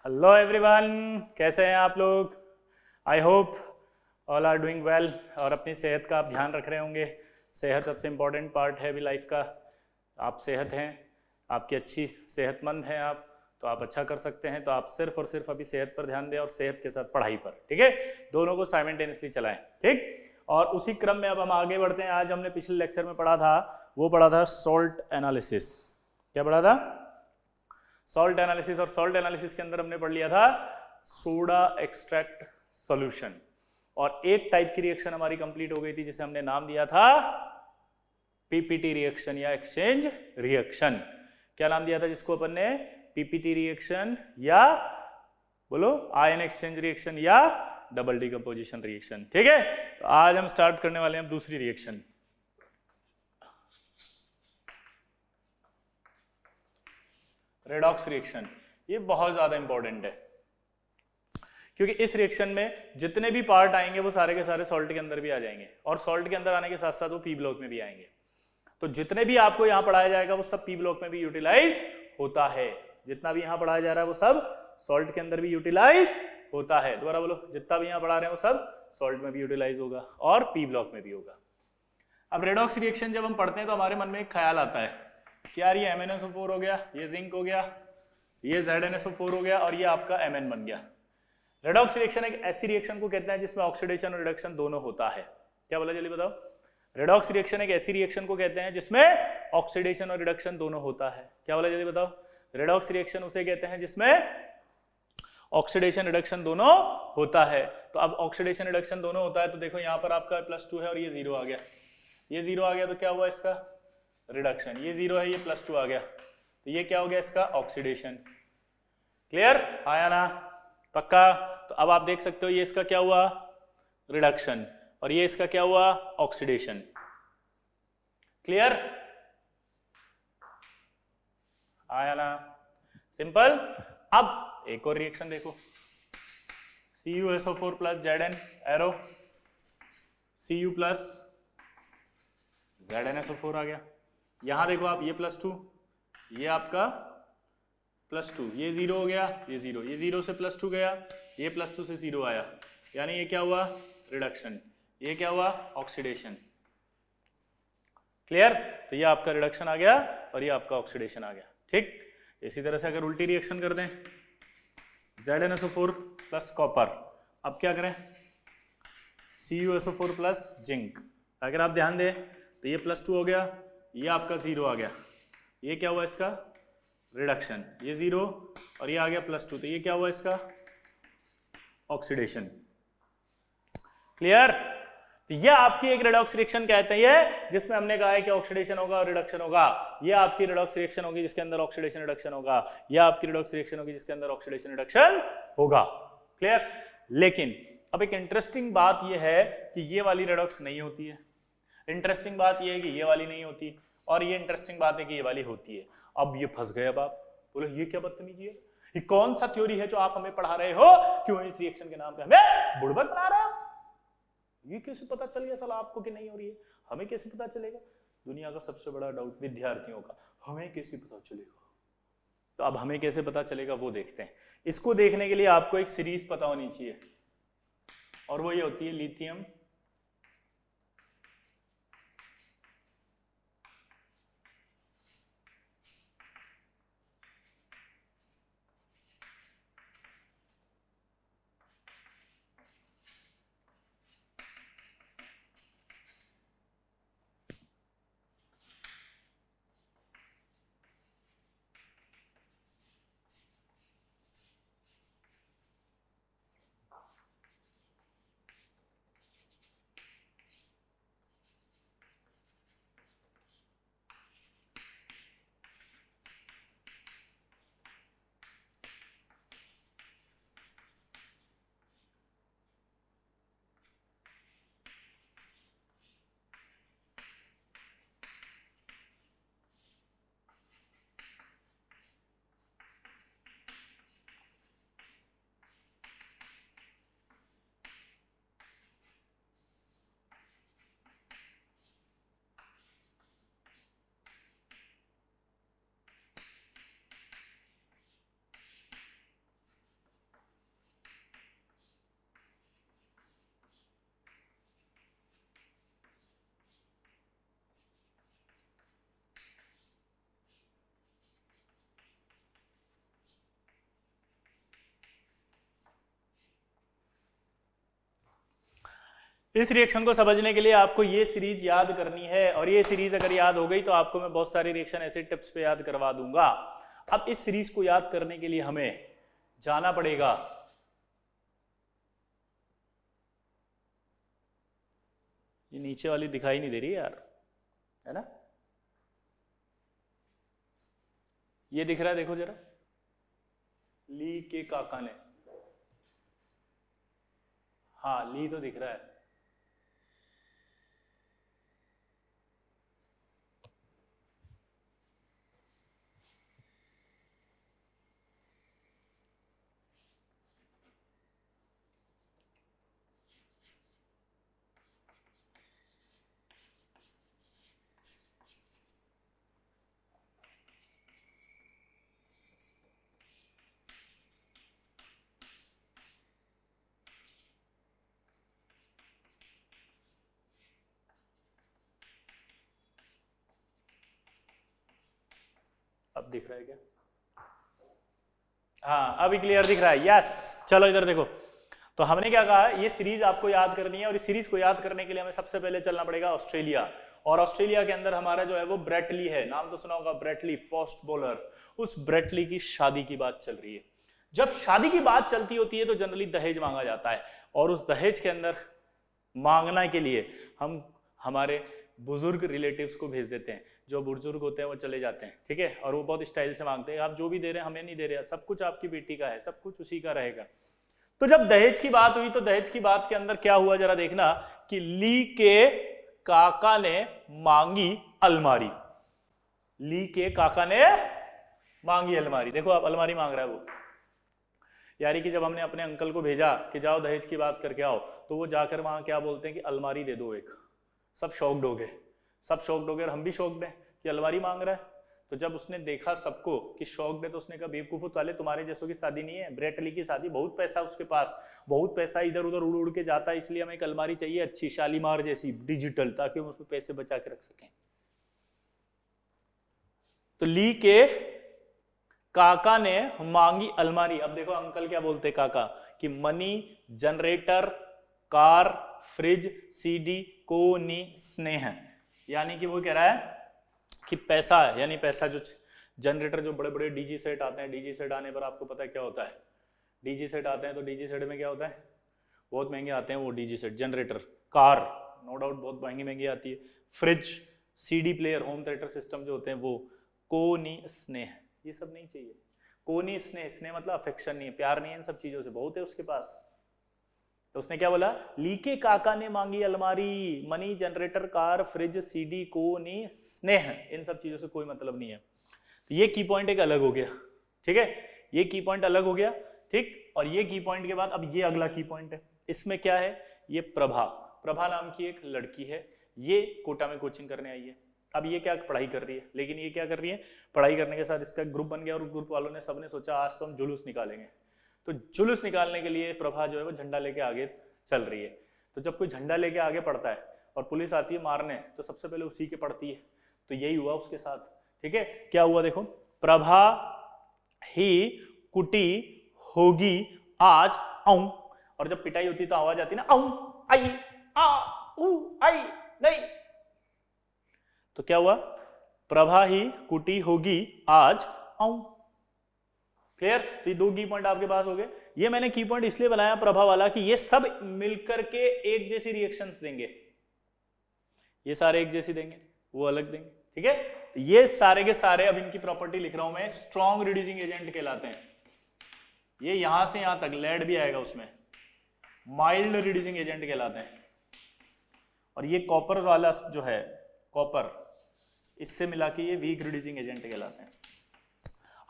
Hello everyone, कैसे हैं आप लोग? I hope all are doing well और अपनी सेहत का आप ध्यान रख रहे होंगे। सेहत सबसे इम्पोर्टेंट पार्ट है अभी लाइफ का। आप सेहत हैं, आपकी अच्छी सेहतमंद हैं आप, तो आप अच्छा कर सकते हैं। तो आप सिर्फ और सिर्फ अभी सेहत पर ध्यान दें और सेहत के साथ पढ़ाई पर, ठीक है? दोनों को साइमल्टेनियसली चलाएं, ठीक? और उसी क्रम में अब हम आगे बढ़ते हैं। आज हमने पिछले लेक्चर में पढ़ा था, वो पढ़ा था सॉल्ट एनालिसिस। क्या पढ़ा था? Salt analysis. और सॉल्ट एनालिसिस के अंदर हमने पढ़ लिया था सोडा एक्सट्रैक्ट सॉल्यूशन। और एक टाइप की रिएक्शन हमारी कंप्लीट हो गई थी जिसे हमने नाम दिया था पीपीटी रिएक्शन या एक्सचेंज रिएक्शन। क्या नाम दिया था जिसको अपन ने? पीपीटी रिएक्शन या बोलो आयन एक्सचेंज रिएक्शन या डबल डिकम्पोजिशन रिएक्शन, ठीक है? तो आज हम स्टार्ट करने वाले हैं दूसरी रिएक्शन। Redox reaction. ये बहुत ज्यादा इंपॉर्टेंट है क्योंकि इस रिएक्शन में जितने भी पार्ट आएंगे वो सारे के सारे सॉल्ट के अंदर भी आ जाएंगे और सॉल्ट के अंदर आने के साथ साथ वो पी ब्लॉक में भी आएंगे। तो जितने भी आपको यहां पढ़ाया जाएगा वो सब पी ब्लॉक में भी यूटिलाइज होता है। जितना भी यहां पढ़ाया जा रहा है वो सब सॉल्ट के अंदर भी यूटिलाइज होता है। दोबारा बोलो, जितना भी यहां पढ़ा रहे हैं वो सब सॉल्ट में भी यूटिलाइज होगा और पी ब्लॉक में भी होगा। अब रेडॉक्स रिएक्शन जब हम पढ़ते हैं तो हमारे मन में एक ख्याल आता है कि यार ये MnSO4 हो गया, ये जिंक हो गया, ये ZnSO4 हो गया और ये आपका Mn बन गया। रेडॉक्स रिएक्शन एक ऐसी रिएक्शन को कहते हैं जिसमें ऑक्सीडेशन और रिडक्शन दोनों होता है। क्या बोला जल्दी बताओ? रेडॉक्स रिएक्शन एक ऐसी रिएक्शन को कहते हैं जिसमें ऑक्सीडेशन और रिडक्शन दोनों होता है। क्या बोला जल्दी बताओ? रेडॉक्स रिएक्शन उसे कहते हैं जिसमें ऑक्सीडेशन रिडक्शन दोनों होता है। तो अब ऑक्सीडेशन रिडक्शन दोनों होता है तो देखो यहाँ पर आपका +2 है और ये 0 आ गया। ये 0 आ गया तो क्या हुआ इसका? रिडक्शन। ये 0 है, ये +2 आ गया तो ये क्या हो गया इसका? ऑक्सीडेशन। क्लियर आया ना? पक्का? तो अब आप देख सकते हो ये इसका क्या हुआ? रिडक्शन। और ये इसका क्या हुआ? ऑक्सीडेशन। क्लियर आया ना? सिंपल। अब एक और रिएक्शन देखो, CuSO4 + Zn arrow, Cu + ZnSO4 आ गया। यहां देखो आप, ये +2, ये आपका +2, ये 0 हो गया, ये 0, ये 0 से +2 गया, ये +2 से 0 आया, यानी ये क्या हुआ? रिडक्शन। ये क्या हुआ? ऑक्सीडेशन। क्लियर? तो ये आपका रिडक्शन आ गया और ये आपका ऑक्सीडेशन आ गया, ठीक? इसी तरह से अगर उल्टी रिएक्शन कर दें, ZnSO4 + कॉपर, अब क्या करें? CuSO4 + zinc. अगर आप ध्यान दें तो ये +2 हो गया, ये आपका 0 आ गया, ये क्या हुआ इसका? रिडक्शन। ये 0 और ये आ गया +2 तो ये क्या हुआ इसका? ऑक्सीडेशन। क्लियर? तो ये आपकी एक रेडॉक्स रिएक्शन कहते हैं जिसमें हमने कहा है कि ऑक्सीडेशन होगा और रिडक्शन होगा। ये आपकी रेडॉक्स रिएक्शन होगी जिसके अंदर ऑक्सीडेशन रिडक्शन होगा। ये आपकी रेडॉक्स रिएक्शन होगी जिसके अंदर ऑक्सीडेशन रिडक्शन होगा। क्लियर? लेकिन अब एक इंटरेस्टिंग बात ये है कि ये वाली रेडॉक्स नहीं होती है। इंटरेस्टिंग बात ये है कि ये वाली नहीं होती और ये इंटरेस्टिंग बात है कि ये वाली होती है। अब ये फंस गए। अब आप बोलो ये क्या बदतमीजी है? ये कौन सा थ्योरी है जो आप हमें पढ़ा रहे हो? क्यों इस रिएक्शन के नाम पे हमें बुड़बक बना रहे हो? ये कैसे पता चल गया साला आपको कि नहीं हो रही है? हमें कैसे पता चलेगा? दुनिया का सबसे बड़ा डाउट विद्यार्थियों का, हमें कैसे पता चलेगा? तो अब हमें कैसे पता चलेगा वो देखते हैं। इसको देखने के लिए आपको एक सीरीज पता होनी चाहिए और वो ये होती है लिथियम इस रिएक्शन को समझने के लिए आपको ये सीरीज याद करनी है, और ये सीरीज अगर याद हो गई तो आपको मैं बहुत सारे रिएक्शन ऐसे टिप्स पे याद करवा दूंगा। अब इस सीरीज को याद करने के लिए हमें जाना पड़ेगा ये नीचे वाली दिखाई नहीं दे रही यार, है ना, ये दिख रहा है देखो जरा, ली के काका ने, हाँ ली तो दिख रहा है। अब दिख रहा है क्या? हाँ अभी क्लियर दिख रहा है, यस। चलो इधर देखो, तो हमने क्या कहा, ये सीरीज आपको याद करनी है, और इस सीरीज को याद करने के लिए हमें सबसे पहले चलना पड़ेगा ऑस्ट्रेलिया, और ऑस्ट्रेलिया के अंदर हमारा जो है वो ब्रेटली है, नाम तो सुना होगा, ब्रेटली फास्ट बॉलर। उस ब्रेटली की शादी की बात चल रही है। जब शादी की बात चलती होती है तो जनरली दहेज मांगा जाता है, और उस दहेज के अंदर मांगना के लिए हम हमारे बुजुर्ग रिलेटिव्स को भेज देते हैं। जो बुजुर्ग होते हैं वो चले जाते हैं, ठीक है, और वो बहुत स्टाइल से मांगते हैं, आप जो भी दे रहे हैं हमें नहीं दे रहे, सब कुछ आपकी बेटी का है, सब कुछ उसी का रहेगा। तो जब दहेज की बात हुई तो दहेज की बात के अंदर क्या हुआ जरा देखना, कि ली के काका ने मांगी अलमारी, ली के काका ने मांगी अलमारी। देखो आप, अलमारी मांग रहा है वो, यानी कि जब हमने अपने अंकल को भेजा कि जाओ दहेज की बात करके आओ, तो वो जाकर वहां क्या बोलते हैं कि अलमारी दे दो एक। सब शॉक्ड हो गए, सब शॉक्ड हो गए, और हम भी शॉक्ड हैं कि अलमारी मांग रहा है। तो जब उसने देखा सबको कि शॉक्ड है, तो उसने कहा बेवकूफ वाले, तुम्हारे जैसों की शादी नहीं है, ब्रेटली की शादी, बहुत पैसा उसके पास, बहुत पैसा इधर उधर उड़ उड़ के जाता है, इसलिए हमें एक अलमारी चाहिए अच्छी, शालीमार जैसी, डिजिटल, ताकि हम उसमें पैसे बचा के रख सकें। तो ली के काका ने मांगी अलमारी। अब देखो अंकल क्या बोलते काका, कि money, generator, car, fridge, CD को नी स्नेह, यानी कि वो कह रहा है कि पैसा है, यानी पैसा, जो जनरेटर, जो बड़े बड़े डीजी सेट आते हैं, डीजी सेट आने पर आपको पता है क्या होता है, डीजी सेट आते हैं तो डीजी सेट में क्या होता है, बहुत महंगे आते हैं वो DG set, generator, car no doubt बहुत महंगी महंगी आती है, fridge, CD player, home theatre system जो होते हैं वो, कोनी स्नेह, ये सब नहीं चाहिए। कोनी स्नेह, स्नेह मतलब अफेक्शन नहीं है, प्यार नहीं है, इन सब चीजों से बहुत है उसके पास। तो उसने क्या बोला, ली के काका ने मांगी अलमारी, money, generator, car, fridge, CD, कोनी स्नेह, इन सब चीजों से कोई मतलब नहीं है। तो ये की पॉइंट एक अलग हो गया, ठीक है, ये की पॉइंट अलग हो गया, ठीक। और ये की पॉइंट के बाद अब ये अगला की पॉइंट है, इसमें क्या है, ये प्रभा, प्रभा नाम की एक लड़की है, ये कोटा में कोचिंग करने आई है। अब ये क्या पढ़ाई कर रही है, लेकिन ये क्या कर रही है, पढ़ाई करने के साथ इसका ग्रुप बन गया, और ग्रुप वालों ने सबने सोचा आज तो हम जुलूस निकालेंगे। तो जुलूस निकालने के लिए प्रभा जो है वो झंडा लेके आगे चल रही है। तो जब कोई झंडा लेके आगे पड़ता है और पुलिस आती है मारने, तो सबसे पहले उसी के पड़ती है। तो यही हुआ उसके साथ, ठीक है। क्या हुआ देखो, प्रभा ही कुटी होगी आज आऊं, और जब पिटाई होती तो आवाज आती ना, आऊं आई आ ऊ आई नहीं, तो क्या हुआ, प्रभा ही कुटी होगी आज आऊं। क्लियर। तो ये दो की पॉइंट आपके पास हो गए। ये मैंने की पॉइंट इसलिए बनाया प्रभा वाला कि ये सब मिलकर के एक जैसी रिएक्शंस देंगे, ये सारे एक जैसी देंगे, वो अलग देंगे, ठीक है। तो ये सारे के सारे, अब इनकी प्रॉपर्टी लिख रहा हूं मैं, स्ट्रॉन्ग रिड्यूसिंग एजेंट कहलाते हैं। ये यहां से यहां तक लेड भी आएगा उसमें, माइल्ड रिड्यूसिंग एजेंट कहलाते हैं। और ये कॉपर वाला जो है, कॉपर, इससे मिला के ये वीक रिड्यूसिंग एजेंट कहलाते हैं।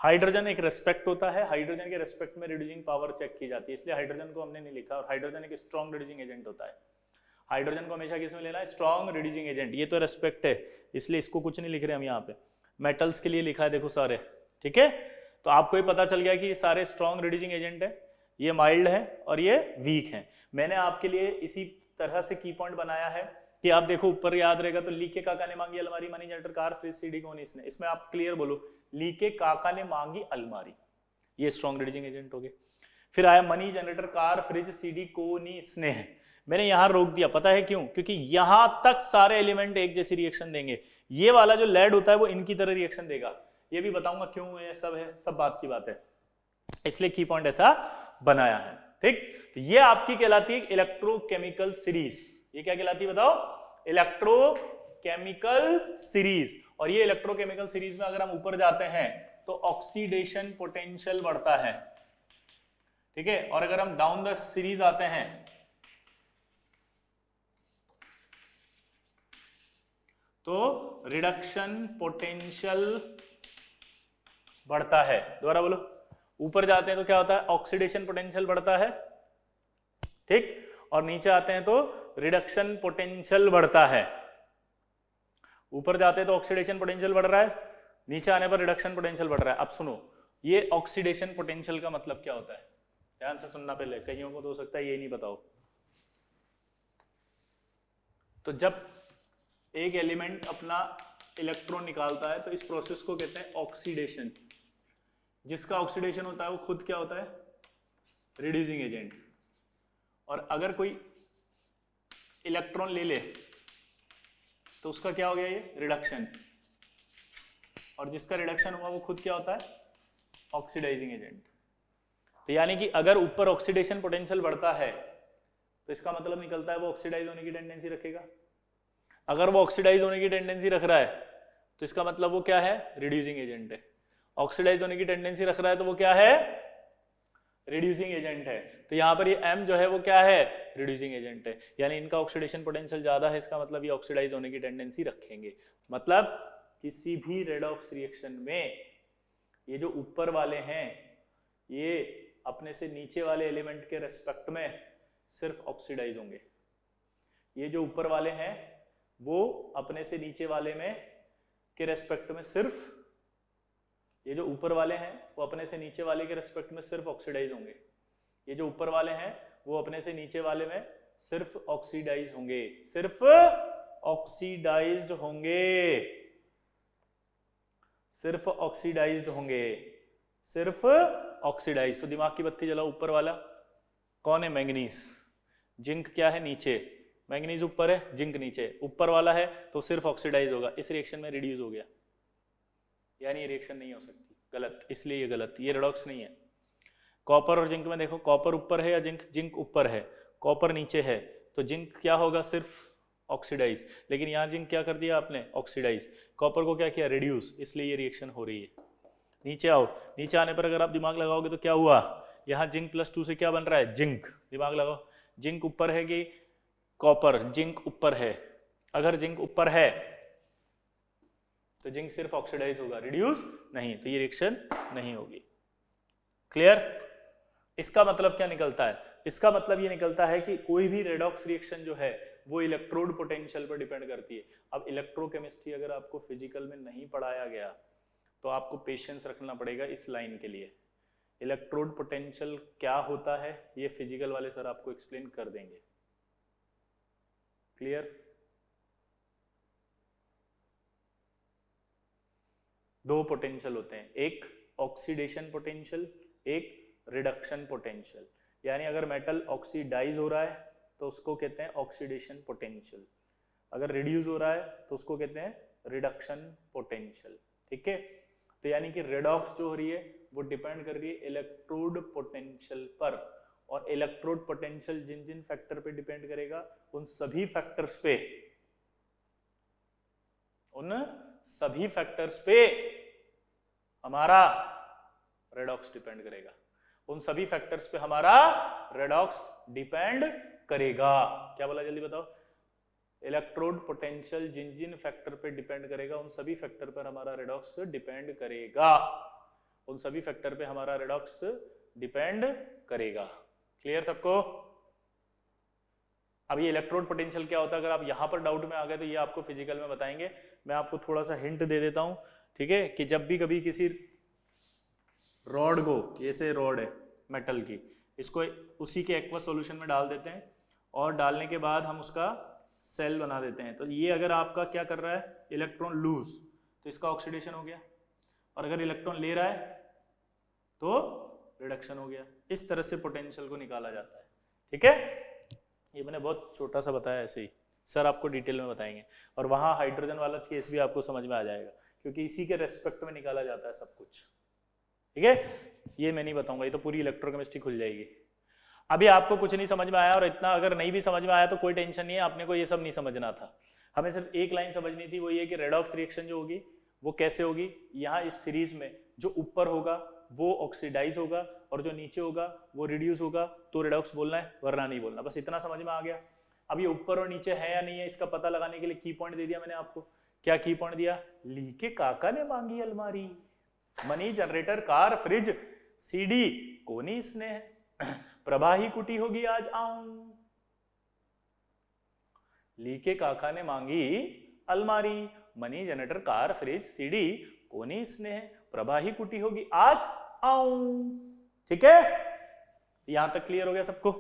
हाइड्रोजन एक रेस्पेक्ट होता है, हाइड्रोजन के रेस्पेक्ट में रिड्यूसिंग पावर चेक की जाती है, इसलिए हाइड्रोजन को हमने नहीं लिखा। और हाइड्रोजन एक स्ट्रॉन्ग रिड्यूसिंग एजेंट होता है। हाइड्रोजन को हमेशा किसमें लेना है, स्ट्रॉन्ग रिड्यूसिंग एजेंट। ये तो रेस्पेक्ट है, इसलिए इसको कुछ नहीं लिख रहे हम यहाँ पे। मेटल्स के लिए लिखा है देखो सारे, ठीक है। तो आपको ये पता चल गया कि ये सारे स्ट्रॉन्ग रिड्यूसिंग एजेंट है, ये माइल्ड है और ये वीक है। मैंने आपके लिए इसी तरह से की पॉइंट बनाया है कि आप देखो ऊपर याद रहेगा, तो ली के काका ने मांगी अलमारी, money, generator, car, fridge, CD कौन, इसने, इसमें आप क्लियर बोलो, ली के काका ने मांगी अलमारी, ये स्ट्रॉन्ग रिड्यूसिंग एजेंट हो गए। फिर आया money, generator, car, fridge, CD को नी स्नेह, मैंने यहां रोक दिया, पता है क्यों? क्योंकि यहां तक सारे एलिमेंट एक जैसी रिएक्शन देंगे, ये वाला जो लेड होता है वो इनकी तरह रिएक्शन देगा। ये भी बताऊंगा क्यों है, सब बात की बात है, इसलिए की पॉइंट ऐसा बनाया है। ठीक, तो ये आपकी कहलाती है इलेक्ट्रोकेमिकल सीरीज। ये क्या कहलाती है बताओ? Electrochemical series. और ये इलेक्ट्रोकेमिकल सीरीज में अगर हम ऊपर जाते हैं तो ऑक्सीडेशन पोटेंशियल बढ़ता है, ठीक है। और अगर हम डाउन द सीरीज आते हैं तो रिडक्शन पोटेंशियल बढ़ता है। दोबारा बोलो, ऊपर जाते हैं तो क्या होता है? ऑक्सीडेशन पोटेंशियल बढ़ता है, ठीक। और नीचे आते हैं तो रिडक्शन पोटेंशियल बढ़ता है। ऊपर जाते हैं तो ऑक्सीडेशन पोटेंशियल बढ़ रहा है, नीचे आने पर रिडक्शन पोटेंशियल बढ़ रहा है। अब सुनो, ये ऑक्सीडेशन पोटेंशियल का मतलब क्या होता है? ध्यान से सुनना पहले, कईयों को तो हो सकता है ये नहीं बताओ। तो जब एक एलिमेंट अपना इलेक्ट्रॉन निकालता है तो इस प्रोसेस को कहते हैं ऑक्सीडेशन। जिसका ऑक्सीडेशन होता है वो खुद क्या होता है? Reducing agent. और अगर कोई इलेक्ट्रॉन ले ले तो उसका क्या हो गया? ये रिडक्शन। और जिसका रिडक्शन हुआ वो खुद क्या होता है? Oxidising agent. तो यानी कि अगर ऊपर ऑक्सीडेशन पोटेंशियल बढ़ता है तो इसका मतलब निकलता है वो ऑक्सीडाइज होने की टेंडेंसी रखेगा। अगर वो ऑक्सीडाइज होने की टेंडेंसी रख रहा है तो इसका मतलब वो क्या है? रिड्यूसिंग एजेंट है। ऑक्सीडाइज होने की टेंडेंसी रख रहा है तो वो क्या है? रिड्यूसिंग एजेंट है। तो यहां पर ये M जो है वो क्या है? रिड्यूसिंग एजेंट है। यानी इनका ऑक्सीडेशन पोटेंशियल ज्यादा है, इसका मतलब ये ऑक्सीडाइज होने की टेंडेंसी रखेंगे। मतलब किसी भी रेडॉक्स रिएक्शन में ये जो ऊपर वाले हैं ये अपने से नीचे वाले एलिमेंट के रेस्पेक्ट में सिर्फ ऑक्सीडाइज होंगे। ये जो ऊपर वाले हैं वो अपने से नीचे वाले में के रेस्पेक्ट में सिर्फ, ये जो ऊपर वाले हैं वो अपने से नीचे वाले के रेस्पेक्ट में सिर्फ ऑक्सीडाइज होंगे। ये जो ऊपर वाले हैं वो अपने से नीचे वाले में सिर्फ ऑक्सीडाइज होंगे, सिर्फ ऑक्सीडाइज्ड होंगे, सिर्फ ऑक्सीडाइज्ड होंगे, सिर्फ ऑक्सीडाइज। तो दिमाग की बत्ती जलाओ, ऊपर वाला कौन है? मैंगनीज। जिंक क्या है? नीचे। मैंगनीज ऊपर है, जिंक नीचे। ऊपर वाला है तो सिर्फ ऑक्सीडाइज होगा, इस रिएक्शन में रिड्यूस हो गया, यानी ये रिएक्शन नहीं हो सकती, गलत। इसलिए ये गलत, ये रेडॉक्स नहीं है। कॉपर और जिंक में देखो, कॉपर ऊपर है या जिंक? जिंक ऊपर है, कॉपर नीचे है, तो जिंक क्या होगा? सिर्फ ऑक्सीडाइज। लेकिन यहाँ जिंक क्या कर दिया आपने? ऑक्सीडाइज। कॉपर को क्या किया? रिड्यूस, इसलिए ये रिएक्शन हो रही है। नीचे आओ, नीचे आने पर अगर आप दिमाग लगाओगे तो क्या हुआ? यहाँ जिंक +2 से क्या बन रहा है? जिंक। दिमाग लगाओ, जिंक ऊपर है कि कॉपर? जिंक ऊपर है। अगर जिंक ऊपर है तो जिंक सिर्फ ऑक्सीडाइज होगा, रिड्यूस नहीं, तो ये रिएक्शन नहीं होगी। क्लियर? इसका मतलब क्या निकलता है? इसका मतलब ये निकलता है कि कोई भी रेडॉक्स रिएक्शन जो है वो इलेक्ट्रोड पोटेंशियल पर डिपेंड करती है। अब इलेक्ट्रोकेमिस्ट्री अगर आपको फिजिकल में नहीं पढ़ाया गया तो आपको पेशेंस रखना पड़ेगा इस लाइन के लिए। इलेक्ट्रोड पोटेंशियल क्या होता है ये फिजिकल वाले सर आपको एक्सप्लेन कर देंगे। क्लियर? दो पोटेंशियल होते हैं, एक ऑक्सीडेशन पोटेंशियल, एक रिडक्शन पोटेंशियल। यानी अगर मेटल ऑक्सीडाइज हो रहा है तो उसको कहते हैं ऑक्सीडेशन पोटेंशियल, अगर रिड्यूस हो रहा है तो उसको कहते हैं रिडक्शन पोटेंशियल। ठीक है, तो यानी कि रेडॉक्स जो हो रही है वो डिपेंड कर रही है इलेक्ट्रोड पोटेंशियल पर, और इलेक्ट्रोड पोटेंशियल जिन जिन फैक्टर पे डिपेंड करेगा उन सभी फैक्टर्स पे हमारा रेडॉक्स डिपेंड करेगा, उन सभी फैक्टर्स पे हमारा रेडॉक्स डिपेंड करेगा। क्या बोला जल्दी बताओ? इलेक्ट्रोड पोटेंशियल जिन जिन फैक्टर पे डिपेंड करेगा उन सभी फैक्टर पर हमारा रेडॉक्स डिपेंड करेगा, उन सभी फैक्टर पे हमारा रेडॉक्स डिपेंड करेगा। क्लियर सबको? अब ये इलेक्ट्रोड पोटेंशियल क्या होता है, अगर आप यहां पर डाउट में आ गए तो ये आपको फिजिकल में बताएंगे। मैं आपको थोड़ा सा हिंट दे देता हूं, ठीक है, कि जब भी कभी किसी रॉड को, ये से रॉड है मेटल की, इसको उसी के एक्वा सॉल्यूशन में डाल देते हैं और डालने के बाद हम उसका सेल बना देते हैं, तो ये अगर आपका क्या कर रहा है, इलेक्ट्रॉन लूज, तो इसका ऑक्सीडेशन हो गया, और अगर इलेक्ट्रॉन ले रहा है तो रिडक्शन हो गया। इस तरह से पोटेंशियल को निकाला जाता है। ठीक है, ये मैंने बहुत छोटा सा बताया ऐसे ही, सर आपको डिटेल में बताएंगे। और वहाँ हाइड्रोजन वाला केस भी आपको समझ में आ जाएगा, क्योंकि इसी के रेस्पेक्ट में निकाला जाता है सब कुछ, ठीक है। ये मैं नहीं बताऊंगा, ये तो पूरी इलेक्ट्रोकेमिस्ट्री खुल जाएगी। अभी आपको कुछ नहीं समझ में आया, और इतना अगर नहीं भी समझ में आया तो कोई टेंशन नहीं है, आपने को ये सब नहीं समझना था, हमें सिर्फ एक लाइन समझनी थी, वो ये कि रेडॉक्स रिएक्शन जो होगी वो कैसे होगी। यहाँ इस सीरीज में जो ऊपर होगा वो ऑक्सीडाइज होगा और जो नीचे होगा वो रिड्यूस होगा, तो रेडॉक्स बोलना है वरना नहीं बोलना, बस इतना समझ में आ गया। अब ये ऊपर और नीचे है या नहीं है इसका पता लगाने के लिए की पॉइंट दे दिया मैंने आपको। क्या की पॉइंट दिया? ली के काका ने मांगी अलमारी, money generator car fridge CD कोनी स्नेह, प्रभा ही कुटी होगी आज आऊं। ली के काका ने मांगी अलमारी, money generator car fridge CD कोनी स्नेह, प्रभा ही कुटी होगी आज आऊं। ठीक है, यहां तक क्लियर हो गया सबको?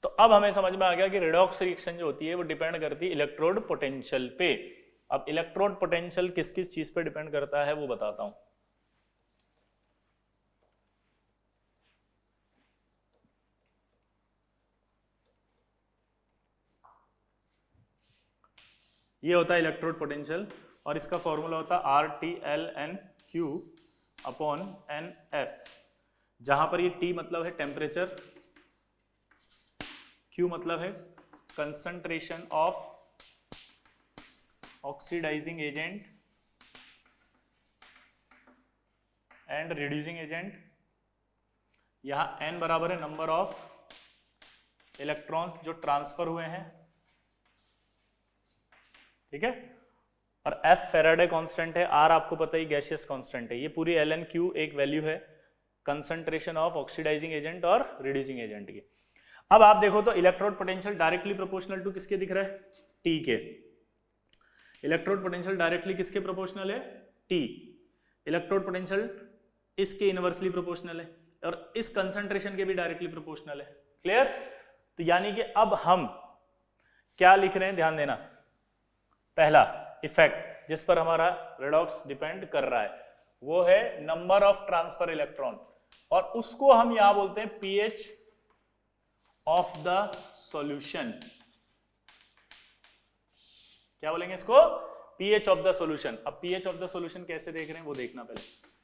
तो अब हमें समझ में आ गया कि रेडॉक्स रिएक्शन जो होती है वो डिपेंड करती है इलेक्ट्रोड पोटेंशियल पे। अब इलेक्ट्रोड पोटेंशियल किस किस चीज पे डिपेंड करता है वो बताता हूं। ये होता है इलेक्ट्रोड पोटेंशियल, और इसका फॉर्मूला होता है RTLN Q / NF, जहां पर ये T मतलब है टेम्परेचर, Q मतलब है concentration of oxidising agent and reducing agent, यहां N बराबर है नंबर ऑफ इलेक्ट्रॉन्स जो ट्रांसफर हुए हैं, ठीक है। और F फेराडे कांस्टेंट है, R आपको पता ही गैसियस कांस्टेंट है। ये पूरी LNQ एक वैल्यू है कंसंट्रेशन ऑफ ऑक्सीडाइजिंग एजेंट और रिड्यूसिंग एजेंट की। अब आप देखो तो electrode potential directly proportional to किसके दिख रहा है? T के। इलेक्ट्रोड पोटेंशियल डायरेक्टली किसके प्रोपोर्शनल है? T। इलेक्ट्रोड पोटेंशियल इसके इनवर्सली प्रोपोर्शनल है, और इस कंसंट्रेशन के भी डायरेक्टली प्रोपोर्शनल है। क्लियर? तो यानी कि अब हम क्या लिख रहे हैं, ध्यान देना। पहला इफेक्ट जिस पर हमारा रेडॉक्स डिपेंड कर रहा है वो है नंबर ऑफ ट्रांसफर इलेक्ट्रॉन, और उसको हम यहां बोलते हैं pH ऑफ द सॉल्यूशन। क्या बोलेंगे इसको? pH of the solution. अब pH ऑफ द सॉल्यूशन कैसे देख रहे हैं वो देखना पहले।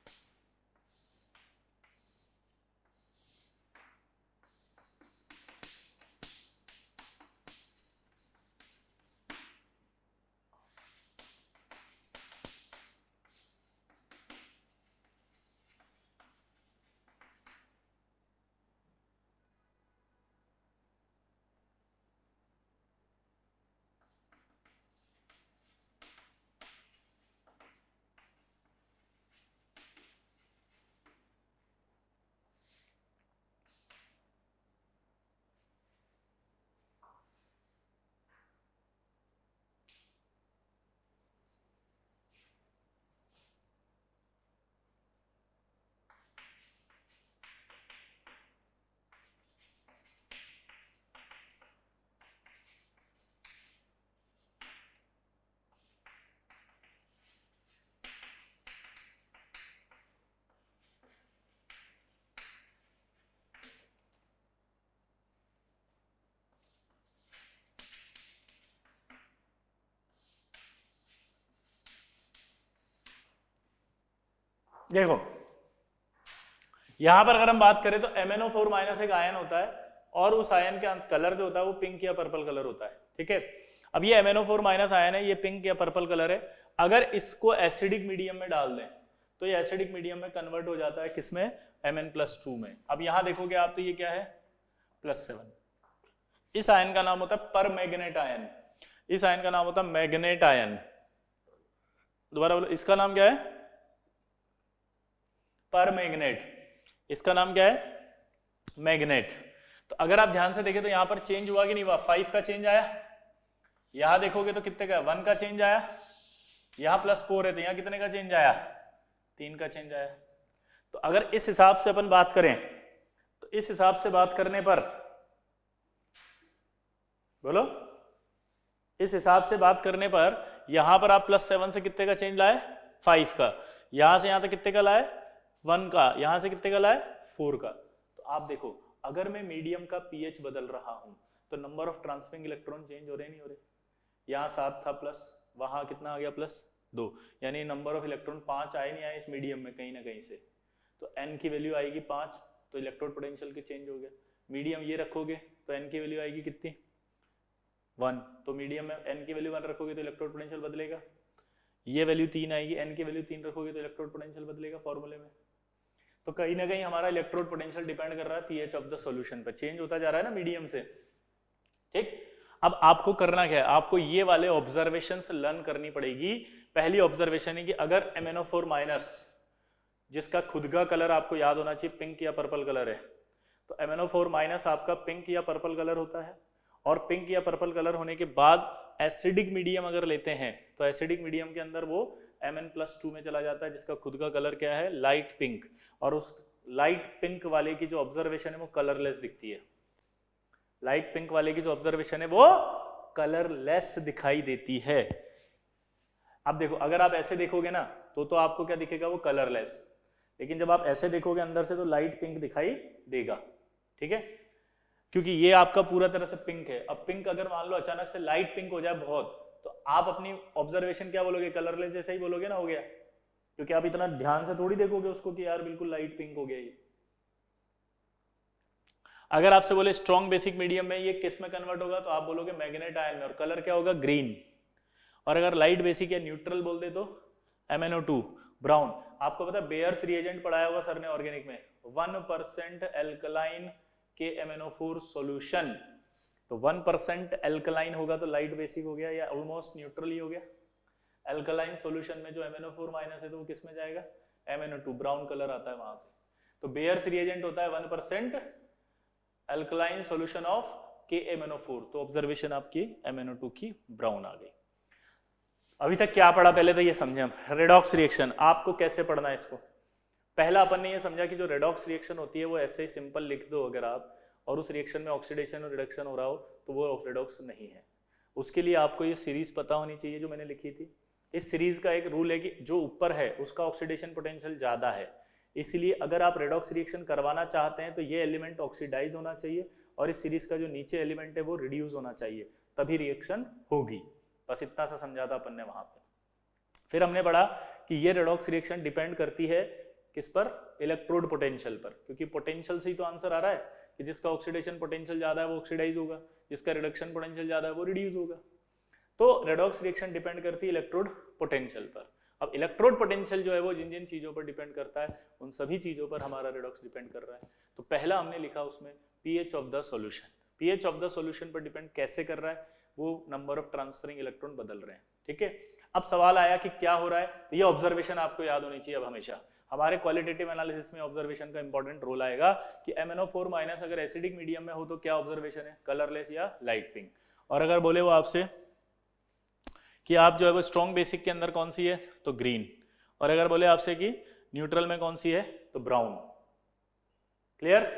देखो यहां पर अगर हम बात करें तो MnO4 माइनस एक आयन होता है, और उस आयन का कलर जो होता है वो पिंक या पर्पल कलर होता है, ठीक है। अब ये MnO4 माइनस आयन है, ये पिंक या पर्पल कलर है। अगर इसको एसिडिक मीडियम में डाल दें तो ये एसिडिक मीडियम में कन्वर्ट हो जाता है किसमें? Mn+2 में। अब यहां देखोगे आप तो ये क्या है? +7। इस आयन का नाम होता है परमैग्नेट आयन। इस आयन का नाम होता है मैग्नेट आयन। दोबारा बोलो, इसका नाम क्या है? परमैग्नेट। इसका नाम क्या है? मैग्नेट। तो अगर आप ध्यान से देखें तो यहां पर चेंज हुआ कि नहीं हुआ? 5 का चेंज आया। यहां देखोगे तो कितने का? 1 का चेंज आया। यहां +4 है तो यहां कितने का चेंज आया? 3 का चेंज आया। तो अगर इस हिसाब से अपन बात करें तो इस हिसाब से बात करने पर, बोलो, इस हिसाब से बात करने पर यहां पर आप +7 से कितने का चेंज लाए? 5 का। यहां से यहां तक कितने का लाए? 1 का। यहां से कितने का लाए? 4 का। तो आप देखो अगर मैं मीडियम का pH बदल रहा हूं तो number of transferring electron change हो रहे नहीं हो रहे? यहाँ 7 था प्लस, वहां कितना आ गया प्लस 2, यानी नंबर ऑफ इलेक्ट्रॉन 5 आए नहीं आए इस मीडियम में कहीं ना कहीं से, तो n की वैल्यू आएगी 5, तो इलेक्ट्रोड पोटेंशियल के चेंज हो गया। मीडियम ये रखोगे तो n की वैल्यू आएगी कितनी 1, तो मीडियम में n की वैल्यू 1 रखोगे तो इलेक्ट्रोड पोटेंशियल बदलेगा, ये वैल्यू 3 आएगी, n की वैल्यू 3 रखोगे तो इलेक्ट्रोड पोटेंशियल बदलेगा फॉर्मूले में। तो कहीं ना कहीं हमारा इलेक्ट्रोड पोटेंशियल डिपेंड कर रहा है पीएच ऑफ द सॉल्यूशन पर, चेंज होता जा रहा है ना मीडियम से, ठीक। अब आपको करना क्या है, आपको ये वाले ऑब्जर्वेशंस लर्न करनी पड़ेगी। पहली ऑब्जर्वेशन है कि अगर MnO4 माइनस, जिसका खुद का कलर आपको याद होना चाहिए पिंक या पर्पल कलर है, तो MnO4 माइनस आपका पिंक या पर्पल कलर होता है, और पिंक या पर्पल कलर होने के बाद एसिडिक मीडियम अगर लेते हैं तो एसिडिक मीडियम के अंदर वो Mn+2 में चला जाता है, जिसका खुद का कलर क्या है लाइट पिंक, और उस लाइट पिंक वाले की जो ऑब्जर्वेशन है वो कलरलेस दिखती है, लाइट पिंक वाले की जो ऑब्जर्वेशन है वो कलरलेस दिखाई देती है। अब देखो अगर आप ऐसे देखोगे ना तो आपको क्या दिखेगा, वो कलरलेस, लेकिन जब आप ऐसे देखोगे अंदर से तो लाइट पिंक दिखाई देगा, ठीक है, क्योंकि ये आपका पूरा तरह से पिंक है। अब पिंक अगर मान लो अचानक से लाइट पिंक हो जाए बहुत, तो आप अपनी ऑब्जर्वेशन क्या बोलोगे, कलरलेस जैसा ही बोलोगे ना, हो गया, क्योंकि आप इतना ध्यान से थोड़ी देखोगे उसको कि यार बिल्कुल लाइट पिंक हो गया ये। अगर आपसे बोले स्ट्रॉन्ग बेसिक मीडियम में ये किस में कन्वर्ट होगा, तो आप बोलोगे मैग्नेट आयन में, और कलर क्या होगा ग्रीन। और अगर लाइट बेसिक या न्यूट्रल बोल दे तो MnO2 ब्राउन। आपको पता है बेयर्स रिएजेंट पढ़ाया होगा सर ने ऑर्गेनिक में, 1% एल्कलाइन के MnO4 सॉल्यूशन, तो 1% एल्कलाइन होगा तो लाइट बेसिक हो गया या ऑलमोस्ट न्यूट्रल ही हो गया। एल्कलाइन सॉल्यूशन में जो MnO4 माइनस है तो वो किस में जाएगा, MnO2, ब्राउन कलर आता है वहां पे। तो बेयर्स रिएजेंट होता है 1% एल्कलाइन सॉल्यूशन ऑफ KMnO4, तो ऑब्जर्वेशन आपकी MnO2 की ब्राउन आ गई। अभी तक क्या पढ़ा, पहले तो ये समझे हम रेडॉक्स रिएक्शन, आपको कैसे पढ़ना है इसको। पहला अपन ने ये समझा कि जो रेडॉक्स रिएक्शन होती है वो ऐसे ही सिंपल लिख दो अगर आप, और उस रिएक्शन में ऑक्सीडेशन और रिडक्शन हो रहा हो तो वो रेडॉक्स नहीं है। उसके लिए आपको ये सीरीज पता होनी चाहिए जो मैंने लिखी थी। इस सीरीज का एक रूल है कि जो ऊपर है उसका ऑक्सीडेशन पोटेंशियल ज्यादा है, इसलिए अगर आप रेडॉक्स रिएक्शन करवाना चाहते हैं तो ये एलिमेंट ऑक्सीडाइज होना चाहिए और इस सीरीज का जो नीचे एलिमेंट है वो रिड्यूस होना चाहिए, तभी रिएक्शन होगी। बस इतना सा समझा था अपन ने वहां पे। फिर हमने पढ़ा कि ये रेडॉक्स रिएक्शन डिपेंड करती है किस पर, इलेक्ट्रोड पोटेंशियल पर, क्योंकि पोटेंशियल से ही तो आंसर आ रहा है कि जिसका ऑक्सीडेशन पोटेंशियल ज्यादा है वो ऑक्सीडाइज होगा, जिसका रिडक्शन पोटेंशियल ज्यादा है वो रिड्यूस होगा। तो रेडॉक्स रिएक्शन डिपेंड करती है इलेक्ट्रोड पोटेंशियल पर। अब इलेक्ट्रोड पोटेंशियल जो है वो जिन जिन चीजों पर डिपेंड करता है उन सभी चीजों पर हमारा रेडॉक्स डिपेंड कर रहा है। तो पहला हमने लिखा उसमें pH of the solution. PH of the solution पर डिपेंड कैसे कर रहा है, वो नंबर ऑफ ट्रांसफरिंग इलेक्ट्रॉन बदल रहे हैं, ठीक है। अब सवाल आया कि क्या हो रहा है, तो ये ऑब्जर्वेशन आपको याद होनी चाहिए। अब हमेशा हमारे क्वालिटेटिव एनालिसिस में ऑब्जर्वेशन का इंपॉर्टेंट रोल आएगा कि MnO4 माइनस अगर एसिडिक मीडियम में हो तो क्या ऑब्जर्वेशन है, कलरलेस या लाइट पिंक। और अगर बोले वो आपसे कि आप जो है वो स्ट्रॉन्ग बेसिक के अंदर कौन सी है, तो ग्रीन, और अगर बोले आपसे कि न्यूट्रल में कौन सी है, तो ब्राउन। क्लियर?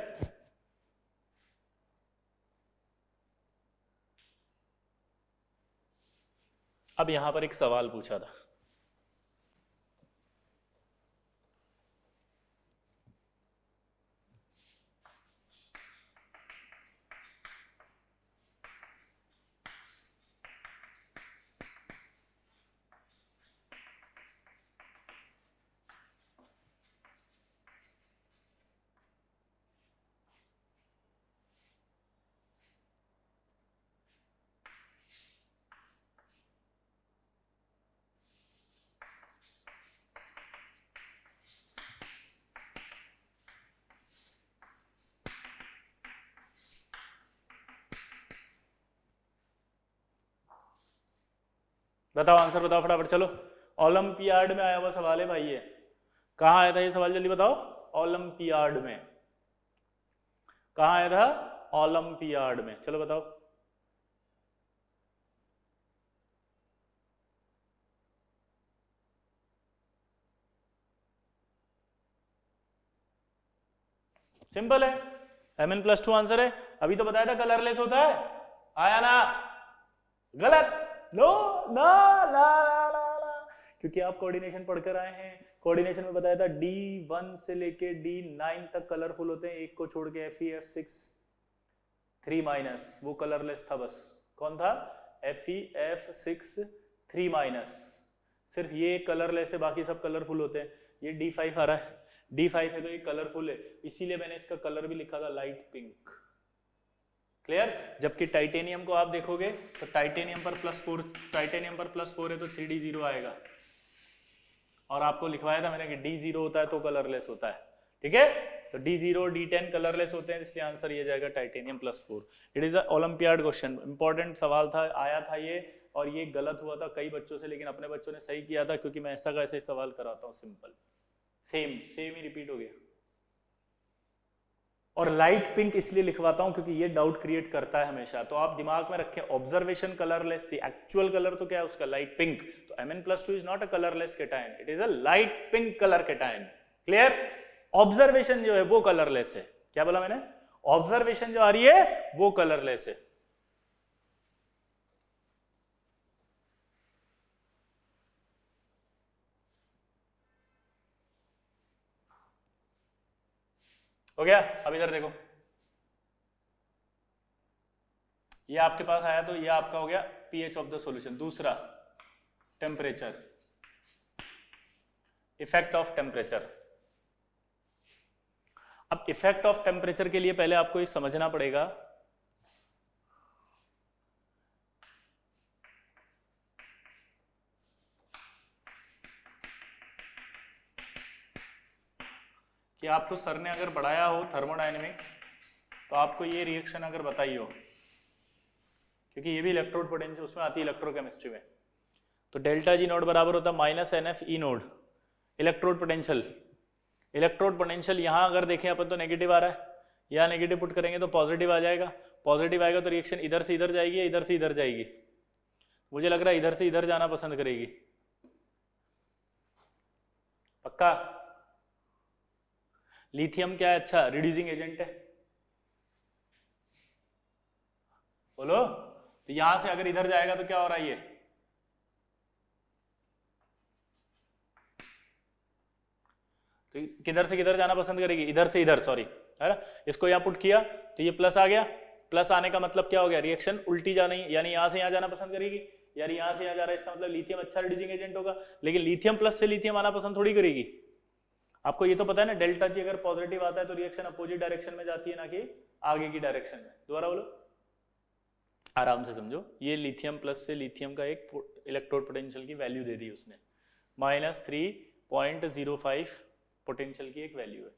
अब यहां पर एक सवाल पूछा था, बताओ आंसर बताओ फटाफट, चलो। ओलंपियाड में आया हुआ सवाल है भाई ये। कहाँ आया था ये सवाल, जल्दी बताओ। ओलंपियाड में कहाँ आया था, ओलंपियाड में, चलो बताओ। सिंपल है, Mn+2 आंसर है। अभी तो बताया था कलरलेस होता है, आया ना, गलत, नो ना ला ला ला ला, क्योंकि आप कोऑर्डिनेशन पढ़कर आए हैं। कोऑर्डिनेशन में बताया था D1 से लेके D9 तक कलरफुल होते हैं, एक को छोड़ के Fe F6, 3 माइनस, वो कलरलेस था बस। कौन था? FeF6 3 माइनस, सिर्फ ये कलरलेस है, बाकी सब कलरफुल होते हैं। ये D5 आ रहा है, D5 है तो ये कलरफुल है, इसीलिए मैंने इसका कलर भी लिखा था लाइट पिंक। क्लियर? जबकि टाइटेनियम को आप देखोगे तो टाइटेनियम पर +4, टाइटेनियम पर +4 है तो 3D0 आएगा, और आपको लिखवाया था मैंने कि D0 होता है तो कलरलेस होता है। ठीक है, तो D0 D10 कलरलेस होते हैं, इसलिए आंसर ये जाएगा titanium +4। It is a olympiad question, important सवाल था, आया था ये, और ये गलत हुआ था कई बच्चों से, लेकिन अपने बच्चों ने सही किया था, क्योंकि मैं ऐसा का ऐसा ही सवाल कराता हूँ, सिंपल सेम ही रिपीट हो गया। और लाइट पिंक इसलिए लिखवाता हूं क्योंकि ये डाउट क्रिएट करता है हमेशा, तो आप दिमाग में रखें ऑब्जर्वेशन कलरलेस थी, एक्चुअल कलर तो क्या है उसका? Light pink. तो Mn+2 is not a colourless cation, it is a light pink colour cation. Clear? Observation जो है वो कलरलेस है। क्या बोला मैंने? ऑब्जर्वेशन जो आ रही है वो कलरलेस है। हो गया? अब इधर देखो, ये आपके पास आया तो ये आपका हो गया pH ऑफ द सॉल्यूशन। दूसरा टेम्परेचर, इफेक्ट ऑफ टेम्परेचर। अब इफेक्ट ऑफ टेम्परेचर के लिए पहले आपको ये समझना पड़ेगा कि आपको सर ने अगर पढ़ाया हो थर्मोडायनेमिक्स तो आपको ये रिएक्शन अगर बताई हो, क्योंकि ये भी इलेक्ट्रोड पोटेंशियल उसमें आती है इलेक्ट्रोकेमिस्ट्री में, तो डेल्टा जी नोड बराबर होता है -NF E node electrode potential. Electrode potential यहाँ अगर देखें अपन तो नेगेटिव आ रहा है, यहाँ नेगेटिव पुट करेंगे तो पॉजिटिव आ जाएगा, पॉजिटिव आएगा तो रिएक्शन इधर से इधर जाएगी या इधर से इधर जाएगी? मुझे लग रहा है इधर से इधर जाना पसंद करेगी। पक्का? लिथियम क्या है? अच्छा रिड्यूसिंग एजेंट है, बोलो। तो यहां से अगर इधर जाएगा तो क्या हो रहा है? ये तो किधर से किधर जाना पसंद करेगी? इधर से इधर, सॉरी, है ना। इसको यहां पुट किया तो ये प्लस आ गया, प्लस आने का मतलब क्या हो गया? रिएक्शन उल्टी जानी, यानी यहां से यहां जाना पसंद करेगी, यानी यहां से यहां जा रहा है, इसका मतलब लिथियम अच्छा रिड्यूसिंग एजेंट होगा। लेकिन लिथियम प्लस से लिथियम आना पसंद थोड़ी करेगी। आपको ये तो पता है ना, डेल्टा जी अगर पॉजिटिव आता है तो रिएक्शन अपोजिट डायरेक्शन में जाती है, ना कि आगे की डायरेक्शन में। दोबारा बोलो, आराम से समझो। ये लिथियम प्लस से लिथियम का एक इलेक्ट्रोड पोटेंशियल की वैल्यू दे दी उसने, -3.05 पोटेंशियल की एक वैल्यू है।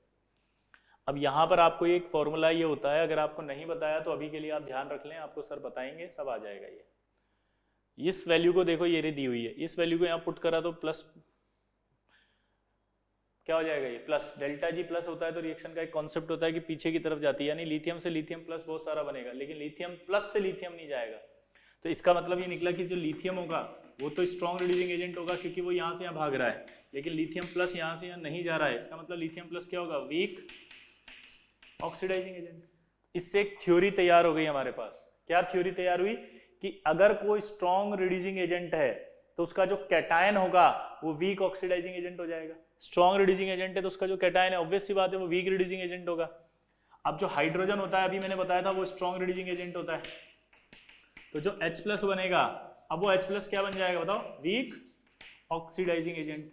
अब यहाँ पर आपको एक फॉर्मूला ये होता है, अगर आपको नहीं बताया तो अभी के लिए आप ध्यान रख लें, आपको सर बताएंगे, सब आ जाएगा। ये इस वैल्यू को देखो, ये दी हुई है, इस वैल्यू को यहाँ पुट करा तो प्लस क्या हो जाएगा? ये प्लस। डेल्टा जी प्लस होता है तो रिएक्शन का एक कॉन्सेप्ट होता है कि पीछे की तरफ जाती है, यानी लिथियम से लिथियम प्लस बहुत सारा बनेगा, लेकिन लिथियम प्लस से लिथियम नहीं जाएगा। तो इसका मतलब ये निकला कि जो लिथियम होगा वो तो स्ट्रॉन्ग रिड्यूसिंग एजेंट होगा, क्योंकि वो यहाँ से यहाँ भाग रहा है, लेकिन लिथियम प्लस यहाँ से यहाँ नहीं जा रहा है। इसका मतलब लिथियम प्लस क्या होगा? Weak oxidising agent. इससे एक थ्योरी तैयार हो गई हमारे पास। क्या थ्योरी तैयार हुई? कि अगर कोई स्ट्रॉन्ग रिड्यूसिंग एजेंट है तो उसका जो कैटायन होगा वो वीक ऑक्सीडाइजिंग एजेंट हो जाएगा। स्ट्रॉन्ग रिड्यूसिंग एजेंट है तो उसका जो कैटायन है, ऑब्वियस सी बात है, वो वीक रिड्यूसिंग एजेंट होगा। अब जो हाइड्रोजन होता है, अभी मैंने बताया था, वो स्ट्रॉन्ग रिड्यूसिंग एजेंट होता है। तो जो H+ बनेगा, अब वो H+ क्या बन जाएगा बताओ? Weak oxidising agent.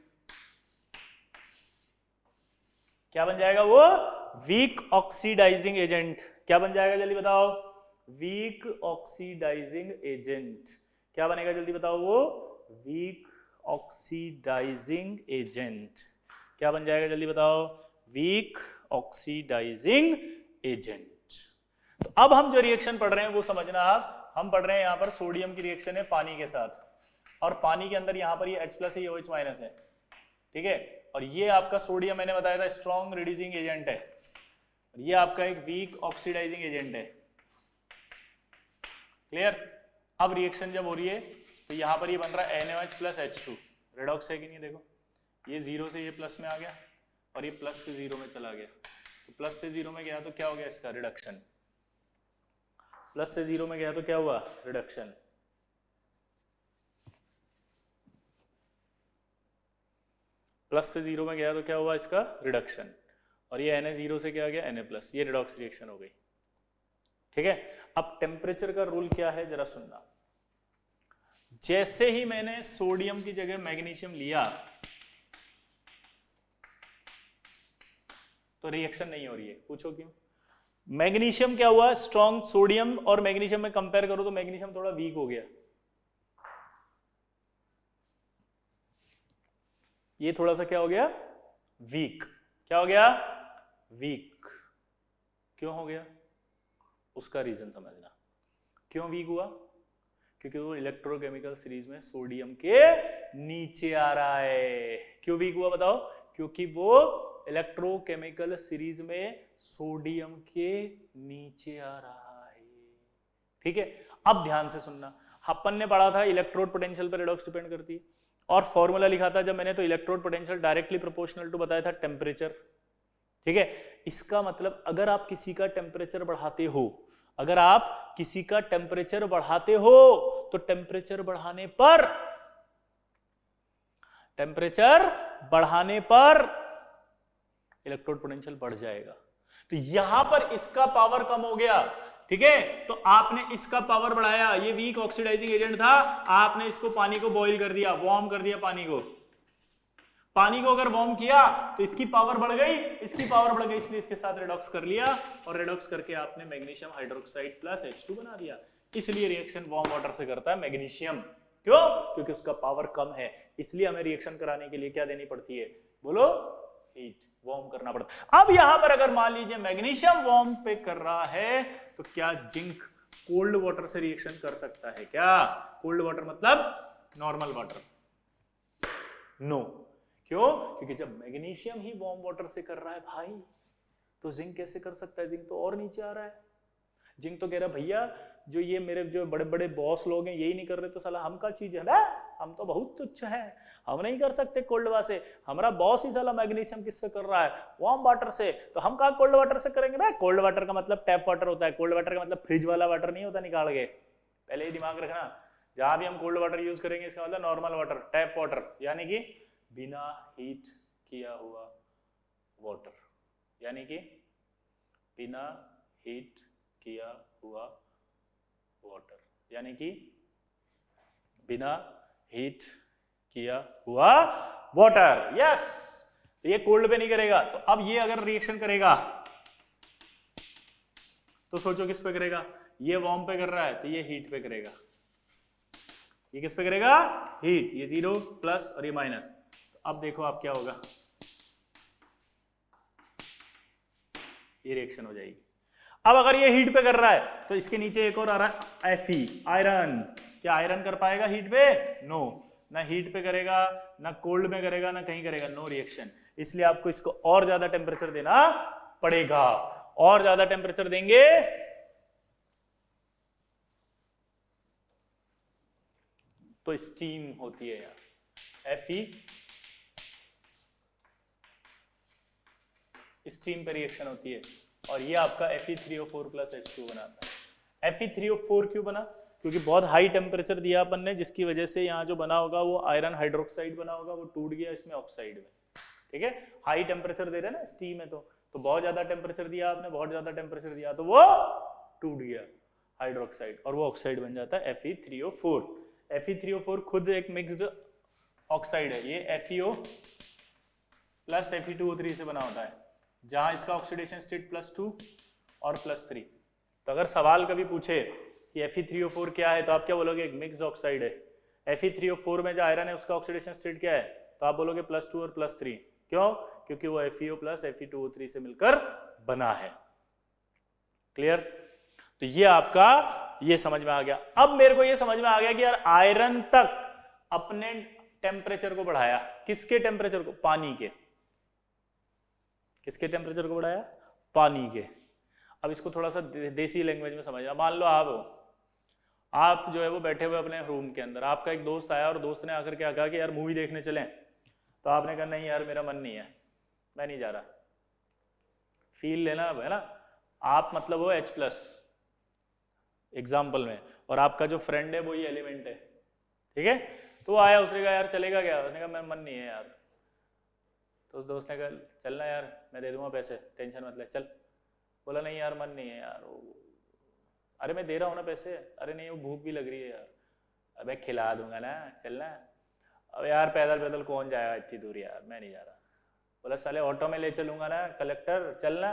क्या बन जाएगा वो? Weak oxidising agent. क्या बन जाएगा जल्दी बताओ? Weak oxidising agent. क्या बनेगा जल्दी बताओ? वो वीक ऑक्सीडाइजिंग एजेंट। क्या बन जाएगा जल्दी बताओ? Weak oxidising agent. तो अब हम जो रिएक्शन पढ़ रहे हैं वो समझना आप, हम पढ़ रहे हैं यहाँ पर सोडियम की रिएक्शन है पानी के साथ, और पानी के अंदर यहाँ पर ये H+ है, ये OH- है, ठीक है। और ये आपका सोडियम मैंने बताया था स्ट्रॉन्ग रिड्यूसिंग एजेंट है, और ये आपका एक वीक ऑक्सीडाइजिंग एजेंट है। क्लियर? अब रिएक्शन जब हो रही है तो यहाँ पर ये बन रहा है NaOH + H2, रेडॉक्स है कि नहीं? देखो, ये 0 से ये प्लस में आ गया और ये प्लस से 0 में चला गया, तो प्लस से 0 में गया तो क्या हो गया? इसका रिडक्शन। प्लस से 0 में गया तो क्या हुआ? रिडक्शन। प्लस से 0 में गया तो क्या हुआ? इसका रिडक्शन। और ये Na 0 से क्या आ गया? Na+, ये रिडॉक्स रिएक्शन हो गई। ठीक है। अब टेम्परेचर का रूल क्या है जरा सुनना। जैसे ही मैंने सोडियम की जगह मैग्नीशियम लिया तो रिएक्शन नहीं हो रही है। पूछो क्यों? मैग्नीशियम क्या हुआ, स्ट्रॉन्ग, सोडियम और मैग्नीशियम में कंपेयर करो तो मैग्नीशियम थोड़ा वीक हो गया। ये थोड़ा सा क्या हो गया, वीक। क्या हो गया, वीक। क्यों हो गया, उसका रीजन समझना। क्यों वीक हुआ? क्योंकि वो इलेक्ट्रोकेमिकल सीरीज में सोडियम के नीचे आ रहा है। क्यों वीक हुआ बताओ? क्योंकि वो इलेक्ट्रोकेमिकल सीरीज में सोडियम के नीचे आ रहा है। ठीक है, अब ध्यान से सुनना। अपन ने पढ़ा था इलेक्ट्रोड पोटेंशियल पर रेडॉक्स डिपेंड करती है, और फॉर्मूला लिखा था जब मैंने, तो electrode potential directly proportional to बताया था टेम्परेचर। ठीक है, इसका मतलब अगर आप किसी का टेम्परेचर बढ़ाते हो, अगर आप किसी का टेम्परेचर बढ़ाते हो तो टेम्परेचर बढ़ाने पर इलेक्ट्रोड पोटेंशियल बढ़ जाएगा। तो यहां पर इसका पावर कम हो गया। ठीक है, तो आपने इसका पावर बढ़ाया, ये वीक ऑक्सीडाइजिंग एजेंट था, आपने इसको पानी को बॉईल कर दिया, वार्म कर दिया पानी को अगर वार्म किया तो इसकी पावर बढ़ गई, इसकी पावर बढ़ गई, इसलिए इसके साथ रेडॉक्स कर लिया, और रेडॉक्स करके आपने मैग्नीशियम हाइड्रोक्साइड प्लस H2 बना दिया। इसलिए रिएक्शन वार्म वाटर से करता है मैग्नीशियम। क्यों? क्योंकि उसका पावर कम है, इसलिए हमें रिएक्शन कराने के लिए क्या देनी पड़ती है, बोलो, हीट, वार्म करना पड़ता है। अब यहां पर अगर मान लीजिए मैग्नीशियम वार्म पे कर रहा है, तो क्या जिंक कोल्ड वाटर से रिएक्शन कर सकता है क्या? कोल्ड वाटर मतलब नॉर्मल वाटर? नो। क्यों? क्योंकि जब मैग्नीशियम ही वार्म वाटर से कर रहा है भाई, तो जिंक कैसे कर सकता है? जिंक तो और नीचे आ रहा है। जिंक तो कह रहा है भैया जो ये मेरे जो बड़े बड़े बॉस लोग हैं यही नहीं कर रहे तो साला हम का चीज है ना, हम तो बहुत तुच्छ हैं, हम नहीं कर सकते कोल्ड वाटर से, हमारा बॉस ही साला मैग्नीशियम किससे कर रहा है, वार्म वाटर से, तो हम कहाँ कोल्ड वाटर से करेंगे? भाई कोल्ड वाटर का मतलब टैप वाटर होता है, कोल्ड वाटर का मतलब फ्रिज वाला वाटर नहीं होता निकाल के, पहले ही दिमाग रखना। जहां भी हम कोल्ड वाटर यूज करेंगे इसका मतलब नॉर्मल वाटर, टैप वाटर, यानी कि बिना हीट किया हुआ वाटर, यानी कि बिना हीट किया हुआ वाटर, यानी कि बिना हीट किया हुआ वाटर। यस, तो ये कोल्ड पे नहीं करेगा। तो अब ये अगर रिएक्शन करेगा तो सोचो किस पे करेगा? ये वार्म पे कर रहा है तो ये हीट पे करेगा। ये किस पे करेगा? हीट। ये 0 प्लस और ये माइनस। तो अब देखो आप क्या होगा, ये रिएक्शन हो जाएगी। अब अगर ये हीट पे कर रहा है तो इसके नीचे एक और आ रहा है Fe, आयरन। क्या आयरन कर पाएगा हीट पे? नो, ना हीट पे करेगा, ना कोल्ड में करेगा, ना कहीं करेगा, नो रिएक्शन। इसलिए आपको इसको और ज्यादा टेम्परेचर देना पड़ेगा। और ज्यादा टेम्परेचर देंगे तो स्टीम होती है यार, Fe स्टीम पे रिएक्शन होती है, और ये आपका Fe3O4 प्लस H2 बनाता है। Fe3O4 क्यों बना? क्योंकि बहुत हाई टेम्परेचर दिया अपन ने, जिसकी वजह से यहाँ जो बना होगा वो आयरन हाइड्रोक्साइड बना होगा, वो टूट गया इसमें ऑक्साइड में। ठीक है, हाई टेम्परेचर दे रहे हैं ना स्टीम है, तो बहुत ज्यादा टेम्परेचर दिया आपने, बहुत ज्यादा टेम्परेचर दिया तो वो टूट गया हाइड्रोक्साइड, और वो ऑक्साइड बन जाता है Fe3O4। Fe3O4 खुद एक मिक्स्ड ऑक्साइड है, ये FeO प्लस Fe2O3 से बना होता है, जहां इसका ऑक्सीडेशन स्टेट +2 और +3। तो अगर सवाल कभी पूछे कि Fe3O4 क्या है, तो आप क्या बोलोगे? एक मिक्स्ड ऑक्साइड है। Fe3O4 में जो आयरन है उसका ऑक्सीडेशन स्टेट क्या है? तो आप बोलोगे +2 और +3। क्यों? क्योंकि वो FeO प्लस Fe2O3 से मिलकर बना है। क्लियर? तो ये आपका ये समझ में आ गया। अब मेरे को ये समझ में आ गया कि यार आयरन तक अपने टेम्परेचर को बढ़ाया, किसके टेम्परेचर को? पानी के। किसके टेम्परेचर को बढ़ाया? पानी के। अब इसको थोड़ा सा देसी लैंग्वेज में समझना। मान लो आप जो है वो बैठे हुए अपने रूम के अंदर, आपका एक दोस्त आया और दोस्त ने आकर क्या कहा कि यार मूवी देखने चलें, तो आपने कहा नहीं यार मेरा मन नहीं है, मैं नहीं जा रहा। फील लेना है ना, आप मतलब वो H+ एग्जाम्पल में, और आपका जो फ्रेंड है वो ही एलिमेंट है। ठीक है, तो वो आया, उसने कहा यार चलेगा क्या? उसने कहा मेरा मन नहीं है यार। तो उस दोस्त ने कहा चलना यार, मैं दे दूंगा पैसे, टेंशन मत ले, चल। बोला नहीं यार मन नहीं है यार, अरे मैं दे रहा हूँ ना पैसे, अरे नहीं वो भूख भी लग रही है यार, अबे खिला दूंगा ना, चलना। अब यार पैदल पैदल कौन जाएगा इतनी दूर यार, मैं नहीं जा रहा। बोला साले ऑटो में ले चलूंगा ना कलेक्टर, चलना।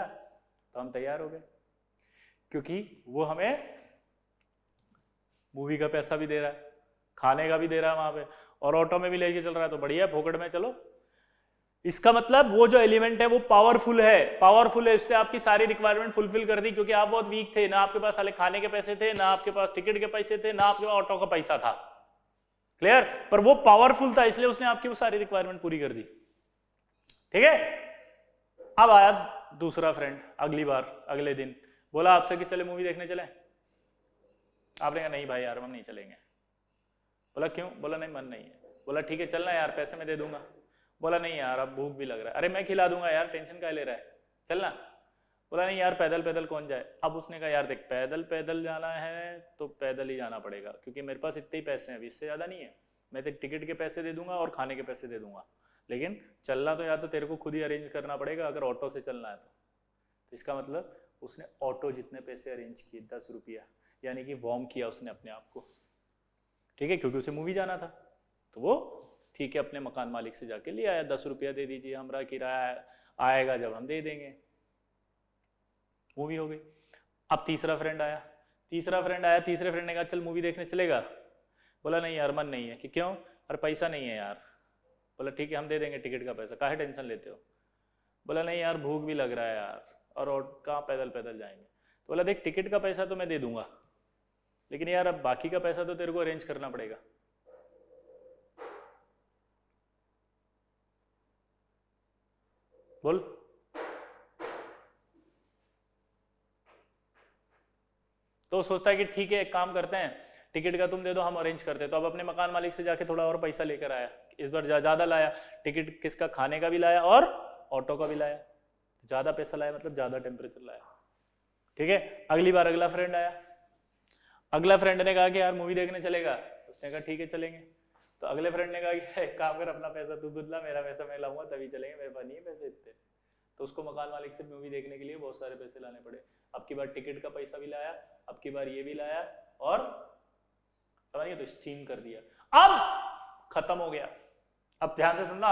तो हम तैयार हो गए, क्योंकि वो हमें मूवी का पैसा भी दे रहा है, खाने का भी दे रहा है वहां पे, और ऑटो में भी लेके चल रहा है, तो बढ़िया है, फोकट में चलो। इसका मतलब वो जो एलिमेंट है वो पावरफुल है, पावरफुल है, इसलिए आपकी सारी रिक्वायरमेंट फुलफिल कर दी, क्योंकि आप बहुत वीक थे, ना आपके पास साले खाने के पैसे थे, ना आपके पास टिकट के पैसे थे, ना आपके पास ऑटो का पैसा था। क्लियर? पर वो पावरफुल था, इसलिए उसने आपकी वो सारी रिक्वायरमेंट पूरी कर दी। ठीक है? अब आया दूसरा फ्रेंड, अगली बार अगले दिन बोला आपसे कि चले मूवी देखने चले। आपने कहा नहीं भाई यार हम नहीं चलेंगे। बोला क्यों? बोला नहीं मन नहीं है। बोला ठीक है चलना यार, पैसे मैं दे दूंगा। बोला नहीं यार अब भूख भी लग रहा है। अरे मैं खिला दूंगा यार, टेंशन क्या ले रहा है, चलना। बोला नहीं यार पैदल पैदल कौन जाए। अब उसने कहा यार देख पैदल पैदल जाना है तो पैदल ही जाना पड़ेगा, क्योंकि मेरे पास इतने ही पैसे हैं अभी, इससे ज्यादा नहीं है। मैं तेरे टिकट के पैसे दे दूंगा और खाने के पैसे दे दूंगा, लेकिन चलना तो या तो तेरे को खुद ही अरेंज करना पड़ेगा अगर ऑटो से चलना है तो इसका मतलब उसने ऑटो जितने पैसे अरेंज किए 10 रुपया, यानी कि वार्म किया उसने अपने आप को। ठीक है, क्योंकि उसे मूवी जाना था, तो वो ठीक है अपने मकान मालिक से जाके ले आया, 10 रुपया दे दीजिए, हमारा किराया आएगा जब हम दे देंगे। मूवी हो गई। अब तीसरा फ्रेंड आया, तीसरे फ्रेंड ने कहा चल मूवी देखने चलेगा। बोला नहीं यार मन नहीं है। कि क्यों? अरे पैसा नहीं है यार। बोला ठीक है हम दे देंगे टिकट का पैसा, काहे टेंशन लेते हो। बोला नहीं यार भूख भी लग रहा है यार, और कहाँ पैदल पैदल जाएंगे। तो बोला देख टिकट का पैसा तो मैं दे दूंगा, लेकिन यार अब बाकी का पैसा तो तेरे को अरेंज करना पड़ेगा। बोल। तो सोचता है कि ठीक है एक काम करते हैं, टिकट का तुम दे दो हम अरेंज करते हैं। तो अब अपने मकान मालिक से जाके थोड़ा और पैसा लेकर आया, इस बार ज्यादा लाया, टिकट किसका, खाने का भी लाया और ऑटो का भी लाया। ज्यादा पैसा लाया मतलब ज्यादा टेम्परेचर लाया। ठीक है, अगली बार अगला फ्रेंड आया, अगला फ्रेंड ने कहा कि यार मूवी देखने चलेगा। उसने कहा ठीक है चलेंगे। तो अगले फ्रेंड ने कहा कि काम कर अपना पैसा तू खुद ला, मेरा पैसा मैं लाऊंगा तभी चलेंगे, मेरे पास नहीं है पैसे इतने। तो उसको मकान मालिक से मूवी देखने के लिए बहुत सारे पैसे लाने पड़े। अब की बार टिकट का पैसा भी लाया, अब की बार ये भी लाया, और समझिए तो स्टीम कर दिया। अब खत्म हो गया। अब ध्यान से सुनना,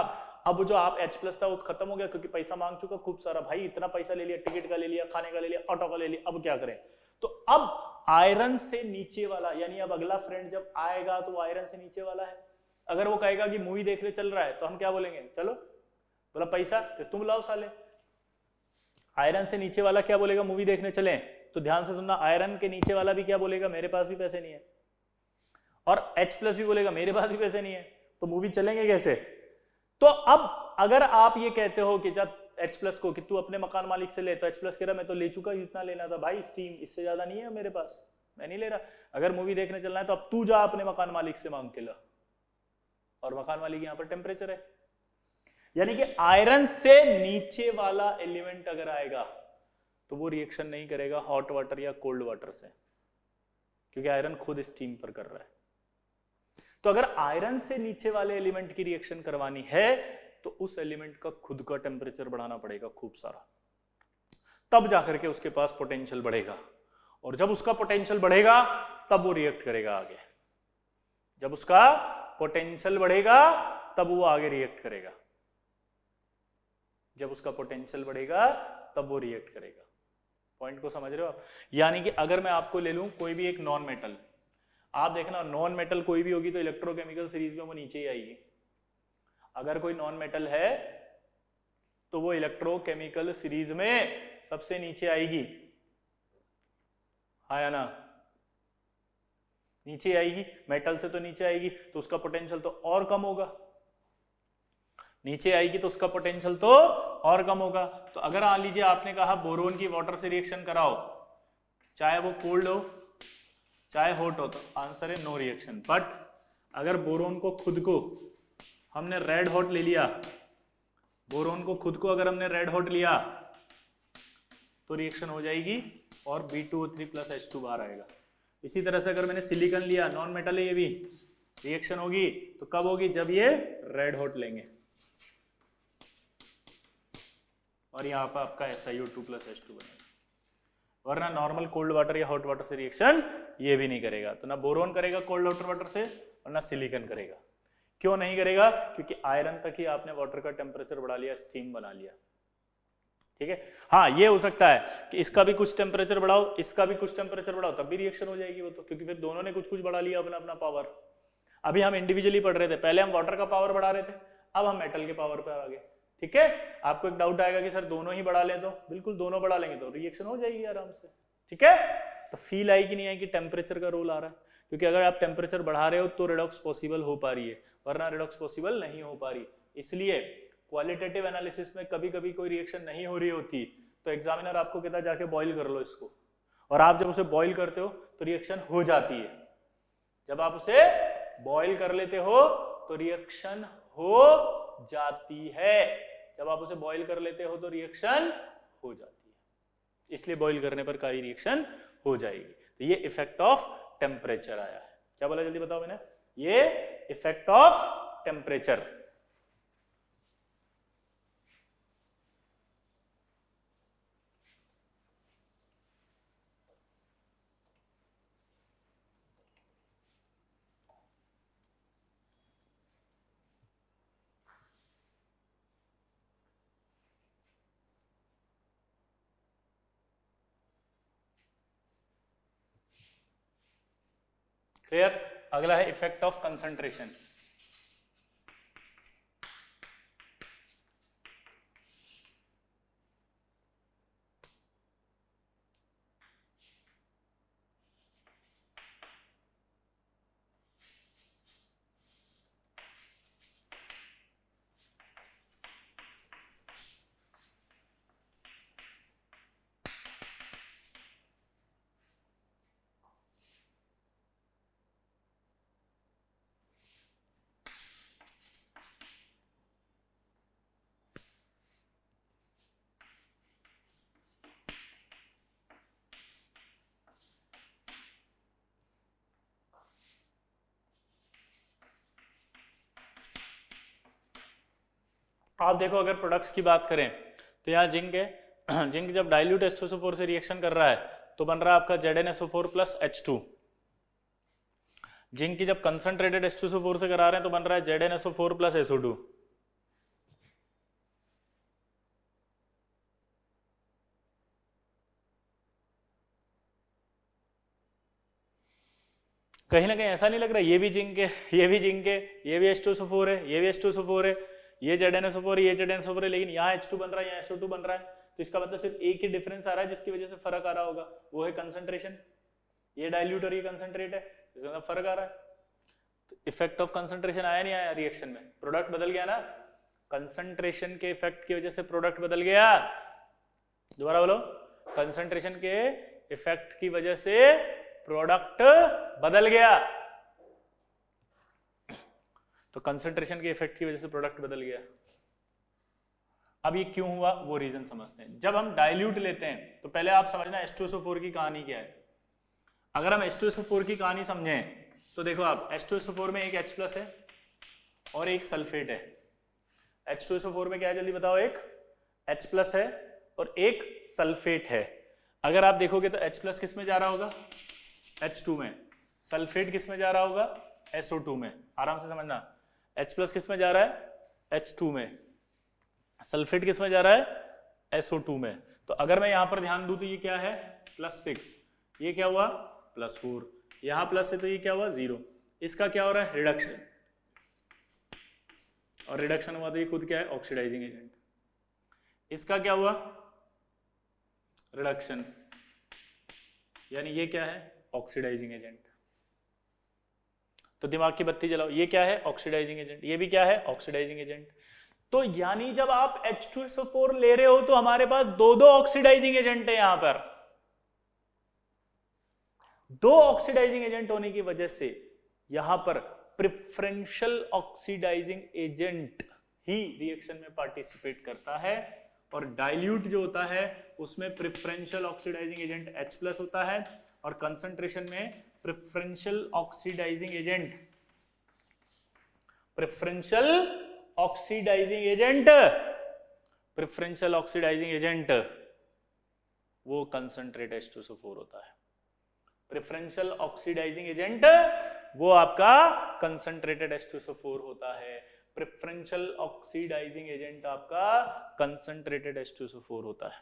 अब वो जो आप H+ था वो खत्म हो गया, क्योंकि पैसा मांग चुका खूब सारा। भाई इतना पैसा ले लिया, टिकट का ले लिया, खाने का ले लिया, ऑटो का ले लिया, अब क्या करें। तो अब आयरन से नीचे वाला, यानी अब अगला फ्रेंड जब आएगा तो वो आयरन से नीचे वाला है। अगर वो कहेगा कि मूवी देखने चल रहा है तो हम क्या बोलेंगे, चलो। बोला पैसा तो तुम लाओ साले। आयरन से नीचे वाला क्या बोलेगा, मूवी देखने चले। तो ध्यान से सुनना, आयरन के नीचे वाला भी क्या बोलेगा, मेरे पास भी पैसे नहीं है। और H+ भी बोलेगा मेरे पास भी पैसे नहीं है। तो मूवी चलेंगे कैसे। तो अब अगर आप ये कहते हो कि जब H+ को कि तू अपने मकान मालिक से ले, तो H+ कह रहा मैं तो ले चुका, जितना लेना था भाई स्टीम, इससे ज्यादा नहीं है मेरे पास, मैं नहीं ले रहा। अगर मूवी देखने चलना है तो अब तू जा अपने मकान मालिक से मांग के ला, और मकान मालिक यहाँ पर टेम्परेचर है। यानी कि आयरन से नीचे वाला एलिमेंट अगर आएगा तो वो रिएक्शन नहीं करेगा हॉट वाटर या कोल्ड वाटर से, क्योंकि आयरन खुद स्टीम पर कर रहा है। तो अगर आयरन से नीचे वाले एलिमेंट की रिएक्शन करवानी है तो उस एलिमेंट का खुद का टेम्परेचर बढ़ाना पड़ेगा खूब सारा, तब जाकर के उसके पास पोटेंशियल बढ़ेगा। और जब उसका पोटेंशियल बढ़ेगा तब वो रिएक्ट करेगा आगे। जब उसका पोटेंशियल बढ़ेगा तब वो आगे रिएक्ट करेगा। जब उसका पोटेंशियल बढ़ेगा तब वो रिएक्ट करेगा। पॉइंट को समझ रहे हो आप। यानी कि अगर मैं आपको ले लूं कोई भी एक नॉन मेटल, आप देखना नॉन मेटल कोई भी होगी तो इलेक्ट्रोकेमिकल सीरीज में वो नीचे ही आएगी। अगर कोई नॉन मेटल है तो वो इलेक्ट्रोकेमिकल सीरीज में सबसे नीचे आएगी, हाँ या ना, नीचे आएगी। मेटल से तो नीचे आएगी तो उसका पोटेंशियल तो और कम होगा, नीचे आएगी तो उसका पोटेंशियल तो और कम होगा। तो अगर मान लीजिए आपने कहा बोरोन की वाटर से रिएक्शन कराओ, चाहे वो कोल्ड हो चाहे हॉट हो, तो आंसर है नो रिएक्शन। बट अगर बोरोन को खुद को हमने रेड हॉट ले लिया, बोरोन को खुद को अगर हमने रेड हॉट लिया तो रिएक्शन हो जाएगी और B2O3 + H2 बाहर आएगा। इसी तरह से अगर मैंने सिलिकॉन लिया, नॉन मेटल है ये भी, रिएक्शन होगी तो कब होगी, जब ये रेड हॉट लेंगे और यहाँ पर आपका SiO2 + H2 बनेगा। वरना नॉर्मल कोल्ड वाटर या हॉट वाटर से रिएक्शन ये भी नहीं करेगा। तो ना बोरोन करेगा कोल्ड वाटर से और ना सिलिकॉन करेगा। क्यों नहीं करेगा? क्योंकि आयरन तक ही आपने वाटर का टेम्परेचर बढ़ा लिया, स्टीम बना लिया। ठीक है, हाँ ये हो सकता है कि इसका भी कुछ टेम्परेचर बढ़ाओ, इसका भी कुछ टेम्परेचर बढ़ाओ, तब भी रिएक्शन हो जाएगी वो तो, क्योंकि फिर दोनों ने कुछ कुछ बढ़ा लिया अपना अपना पावर। अभी हम इंडिविजुअली पढ़ रहे थे, पहले हम वाटर का पावर बढ़ा रहे थे, अब हम मेटल के पावर पे आ गए। ठीक है, आपको एक डाउट आएगा कि सर दोनों ही बढ़ा लें, तो बिल्कुल दोनों बढ़ा लेंगे तो रिएक्शन हो जाएगी आराम से। ठीक है, तो फील आई कि नहीं आई कि टेम्परेचर का रोल आ रहा है? क्योंकि अगर आप टेम्परेचर बढ़ा रहे हो तो रिडॉक्स पॉसिबल हो पा रही है, वरना रिडॉक्स पॉसिबल नहीं हो पा रही। इसलिए क्वालिटेटिव एनालिसिस में कभी कभी कोई रिएक्शन नहीं हो रही होती तो एग्जामिनर आपको कहता है जाके बॉईल कर लो इसको, और आप जब उसे बॉईल करते हो तो रिएक्शन हो जाती है। जब आप उसे बॉईल कर लेते हो तो रिएक्शन हो जाती है, जब आप उसे बॉईल कर लेते हो तो रिएक्शन हो जाती है, इसलिए बॉईल करने पर काई रिएक्शन हो जाएगी। तो ये इफेक्ट ऑफ टेम्परेचर आया है। क्या बोला जल्दी बताओ मैंने? ये इफेक्ट ऑफ टेम्परेचर। क्लियर? अगला है इफेक्ट ऑफ कंसंट्रेशन। आप देखो अगर प्रोडक्ट्स की बात करें तो यहाँ जिंक है, जिंक जब डाइल्यूट H2SO4 से रिएक्शन कर रहा है तो बन रहा है आपका ZnSO4 प्लस H2। जिंक की जब कंसंट्रेटेड H2SO4 से करा रहे हैं तो बन रहा है ZnSO4 प्लस SO2। कहीं ना कहीं ऐसा नहीं लग रहा ये भी जिंक है, ये भी जिंक है, ये भी H2SO4 है, ये भी H2SO4 है, ये ZnSO4 है, ये ZnSO4 है, लेकिन यहाँ H2 बन रहा है, यहाँ SO2 बन रहा है। तो इसका मतलब सिर्फ एक ही डिफरेंस आ रहा है जिसकी वजह से फर्क आ रहा होगा, वो है कंसंट्रेशन। ये डाइल्यूट और ये कंसंट्रेट है, इसका मतलब फर्क आ रहा है। तो इफेक्ट ऑफ कंसंट्रेशन आया नहीं आया रिएक्शन में? प्रोडक्ट बदल गया ना, कंसंट्रेशन के इफेक्ट की वजह से प्रोडक्ट बदल गया। दोबारा बोलो, कंसंट्रेशन के इफेक्ट की वजह से प्रोडक्ट बदल गया। तो कंसंट्रेशन के इफेक्ट की वजह से प्रोडक्ट बदल गया। अब ये क्यों हुआ वो रीजन समझते हैं। जब हम डाइल्यूट लेते हैं तो पहले आप समझना H2SO4 की कहानी क्या है। अगर हम H2SO4 की कहानी समझें तो देखो आप, H2SO4 में एक H प्लस है और एक सल्फेट है। H2SO4 में क्या है जल्दी बताओ? एक H प्लस है और एक सल्फेट है। अगर आप देखोगे तो H प्लस किस में जा रहा होगा? H2 में। सल्फेट किस में जा रहा होगा? SO2 में। आराम से समझना, H प्लस किस में जा रहा है? H2 में। सल्फेट किस में जा रहा है? SO2 में। तो अगर मैं यहां पर ध्यान दूं तो ये क्या है? +6। ये क्या हुआ? +4। यहां प्लस है तो ये क्या हुआ? 0। इसका क्या हो रहा है? रिडक्शन। और रिडक्शन हुआ तो ये खुद क्या है? Oxidising agent. इसका क्या हुआ? रिडक्शन, यानी ये क्या है? Oxidising agent. तो दिमाग की बत्ती जलाओ, ये क्या है? Oxidising agent. ये भी क्या है? Oxidising agent. तो यानी जब आप H2SO4 ले रहे हो तो हमारे पास दो ऑक्सीडाइजिंग एजेंट है। यहां पर दो ऑक्सीडाइजिंग एजेंट होने की वजह से यहां पर प्रेफरेंशियल ऑक्सीडाइजिंग एजेंट ही रिएक्शन में पार्टिसिपेट करता है, और डाइल्यूट जो होता है उसमें प्रेफरेंशियल ऑक्सीडाइजिंग एजेंट H+ होता है, और कंसंट्रेशन में प्रेफरेंशियल ऑक्सीडाइजिंग एजेंट वो कंसंट्रेट H2SO4 होता है। प्रेफरेंशियल ऑक्सीडाइजिंग एजेंट वो आपका कंसंट्रेटेड H2SO4 होता है। प्रेफरेंशियल ऑक्सीडाइजिंग एजेंट आपका कंसंट्रेटेड H2SO4 होता है।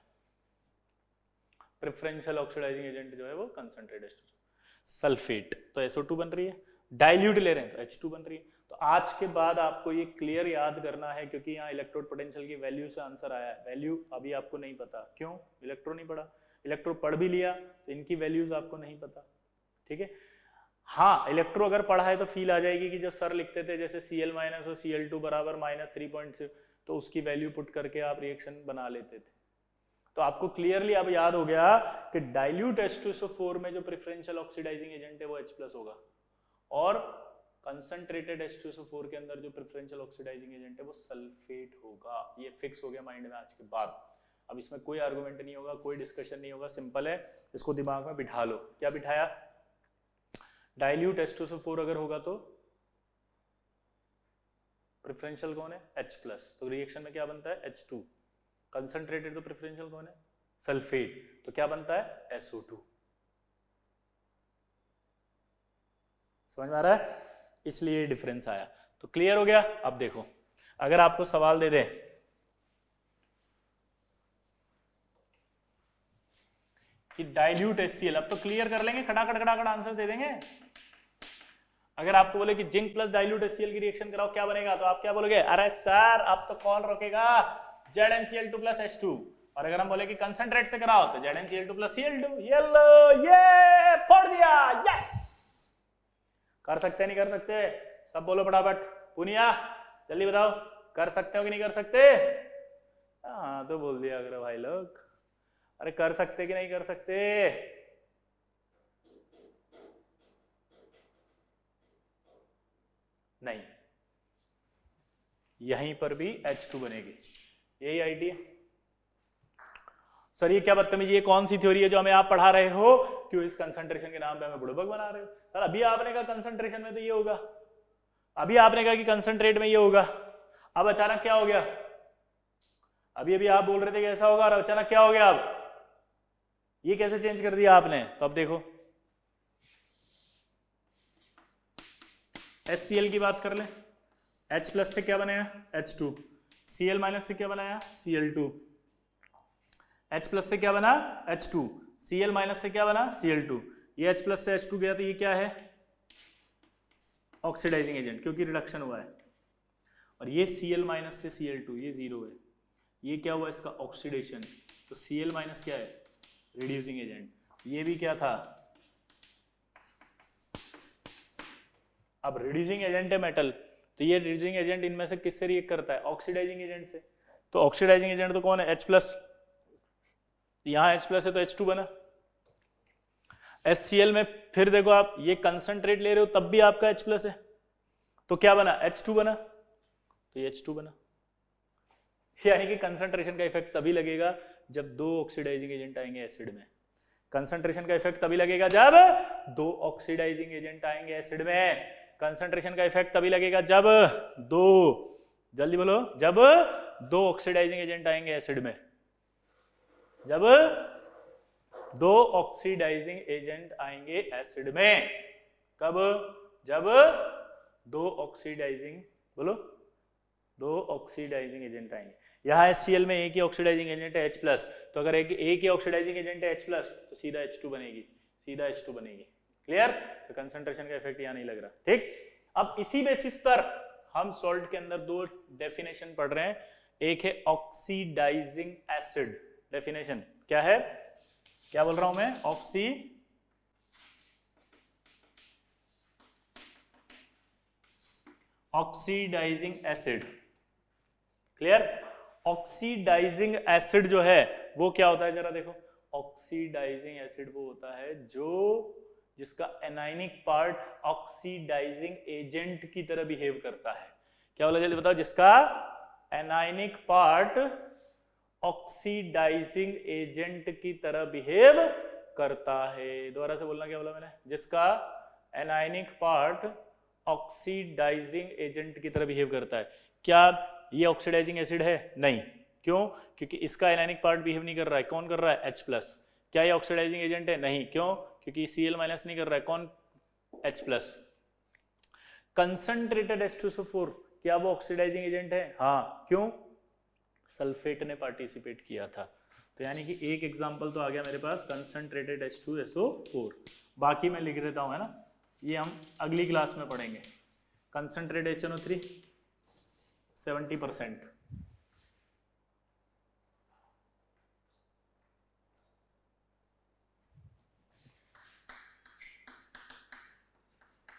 प्रेफरेंशियल ऑक्सीडाइजिंग एजेंट जो है वो कंसंट्रेटेड H2SO4। सल्फेट तो SO2 बन रही है, डाइल्यूट ले रहे हैं तो H2 बन रही है। तो आज के बाद आपको ये क्लियर याद करना है, क्योंकि यहाँ इलेक्ट्रोड पोटेंशियल की वैल्यू से आंसर आया है। वैल्यू अभी आपको नहीं पता, क्यों? इलेक्ट्रो नहीं पढ़ा। इलेक्ट्रो पढ़ भी लिया तो इनकी वैल्यूज आपको नहीं पता, ठीक है। हाँ, इलेक्ट्रो अगर पढ़ा है तो फील आ जाएगी कि जो सर लिखते थे जैसे Cl- और Cl2 बराबर -3.6, तो उसकी वैल्यू पुट करके आप रिएक्शन बना लेते थे। तो आपको क्लियरली अब याद हो गया कि डाइल्यूट H2SO4 में जो प्रेफरेंशियल ऑक्सीडाइजिंग एजेंट है वो H+ होगा, और कंसंट्रेटेड H2SO4 के अंदर जो प्रेफरेंशियल ऑक्सीडाइजिंग एजेंट है वो सल्फेट होगा। ये फिक्स हो गया माइंड में आज के बाद। अब इसमें कोई आर्गुमेंट नहीं होगा, कोई डिस्कशन नहीं होगा, सिंपल है, इसको दिमाग में बिठा लो। क्या बिठाया? डाइल्यूट H2SO4 अगर होगा तो प्रेफरेंशियल कौन है? H+, तो रिएक्शन में क्या बनता है? H2। कंसंट्रेटेड तो प्रेफरेंशियल कौन है? सल्फेट, तो क्या बनता है? SO2। समझ में आ रहा है? इसलिए डिफरेंस आया। तो क्लियर हो गया। अब देखो, अगर आपको सवाल दे दे कि डाइल्यूट HCl, अब तो क्लियर कर लेंगे, खटाखट खटाखट आंसर दे देंगे। अगर आपको बोले कि जिंक प्लस डाइल्यूट HCl की रिएक्शन कराओ क्या बनेगा, तो आप क्या बोलोगे? अरे सर अब तो कौन रोकेगा, ZnCl2 प्लस H2। और अगर हम बोले कि कंसंट्रेट से कराओ तो ZnCl2 प्लस Cl2। ये फोड़ दिया, यस। कर सकते नहीं कर सकते? सब बोलो फटाफट। पुनिया जल्दी बताओ, कर सकते हो कि नहीं कर सकते? हाँ तो बोल दिया अगर भाई लोग। अरे कर सकते कि नहीं कर सकते? नहीं, यहीं पर भी H2 बनेगी। यही आइडिया। सर ये क्या बदतमीजी, ये कौन सी थ्योरी है जो हमें आप पढ़ा रहे हो? क्यों इस कंसंट्रेशन के नाम पे हमें बुड़बक बना रहे हो? सर अभी आपने कहा कंसंट्रेशन में तो ये होगा, अभी आपने कहा कि कंसंट्रेट में ये होगा, अब अचानक क्या हो गया? अभी अभी आप बोल रहे थे कि ऐसा होगा और अचानक क्या हो गया? अब ये कैसे चेंज कर दिया आपने? तो अब देखो, HCl की बात कर ले, H+ से क्या बनाया? H2। Cl- से क्या बनाया? Cl2। H+ से क्या बना? H2। Cl- से क्या बना? Cl2। ये H+ से H2 गया तो ये क्या है? ऑक्सीडाइजिंग एजेंट, क्योंकि रिडक्शन हुआ है। और ये Cl- से Cl2, ये 0 है। ये क्या हुआ? इसका ऑक्सीडेशन। तो Cl- क्या है? Reducing agent. ये भी क्या था? अब रिड्यूसिंग एजेंट है मेटल, तो ये रिड्यूसिंग एजेंट इनमें से किससे रिएक्ट करता है? ऑक्सीडाइजिंग एजेंट से। तो ऑक्सीडाइजिंग एजेंट तो कौन है? H+। यहां H+ है तो H2 बना। HCl में फिर देखो, आप ये कंसंट्रेट ले रहे हो तब भी आपका H+ है, तो क्या बना? H2 बना, तो ये H2 बना। यानी कि कंसंट्रेशन का इफेक्ट तभी लगेगा जब दो ऑक्सीडाइजिंग एजेंट आएंगे एसिड में। कंसंट्रेशन का इफेक्ट तभी लगेगा जब दो ऑक्सीडाइजिंग एजेंट आएंगे एसिड में। कंसंट्रेशन का इफेक्ट तभी लगेगा जब दो, जल्दी बोलो, जब दो ऑक्सीडाइजिंग एजेंट आएंगे एसिड में। जब दो ऑक्सीडाइजिंग एजेंट आएंगे एसिड में। कब? जब दो ऑक्सीडाइजिंग, बोलो, दो ऑक्सीडाइजिंग एजेंट आएंगे। यहाँ HCl में एक ही ऑक्सीडाइजिंग एजेंट है H+, तो अगर एक ही ऑक्सीडाइजिंग एजेंट है H+, तो सीधा H2 बनेगी, सीधा H2 बनेगी। क्लियर? तो कंसंट्रेशन का इफेक्ट यहाँ नहीं लग रहा। ठीक, अब इसी बेसिस पर हम सॉल्ट के अंदर दो डेफिनेशन पढ़ रहे हैं। एक है ऑक्सीडाइजिंग एसिड। डेफिनेशन क्या है? क्या बोल रहा हूं मैं? Oxidising acid. Clear? Oxidising acid जो है वो क्या होता है, जरा देखो। ऑक्सीडाइजिंग एसिड वो होता है जो जिसका एनायनिक पार्ट ऑक्सीडाइजिंग एजेंट की तरह बिहेव करता है। क्या बोला, जल्दी बताओ। जिसका एनायनिक पार्ट ऑक्सीडाइजिंग एजेंट की तरह बिहेव करता है। दोबारा से बोलना, क्या बोला मैंने? जिसका एनायनिक पार्ट ऑक्सीडाइजिंग एजेंट की तरह बिहेव करता है। क्या ये ऑक्सीडाइजिंग एसिड है? नहीं। क्यों? क्योंकि इसका एनायनिक पार्ट बिहेव नहीं कर रहा है। कौन कर रहा है? H+। क्या ये ऑक्सीडाइजिंग एजेंट है? नहीं। क्यों? क्योंकि Cl- नहीं कर रहा है, कौन? H+। कंसंट्रेटेड H2SO4 क्या वो ऑक्सीडाइजिंग एजेंट है? हाँ। क्यों? सल्फेट ने पार्टिसिपेट किया था। तो यानी कि एक एग्जांपल तो आ गया मेरे पास, कंसंट्रेटेड H2SO4। बाकी मैं लिख देता हूं, है ना, ये हम अगली क्लास में पढ़ेंगे। कंसंट्रेटेड HNO3 70%,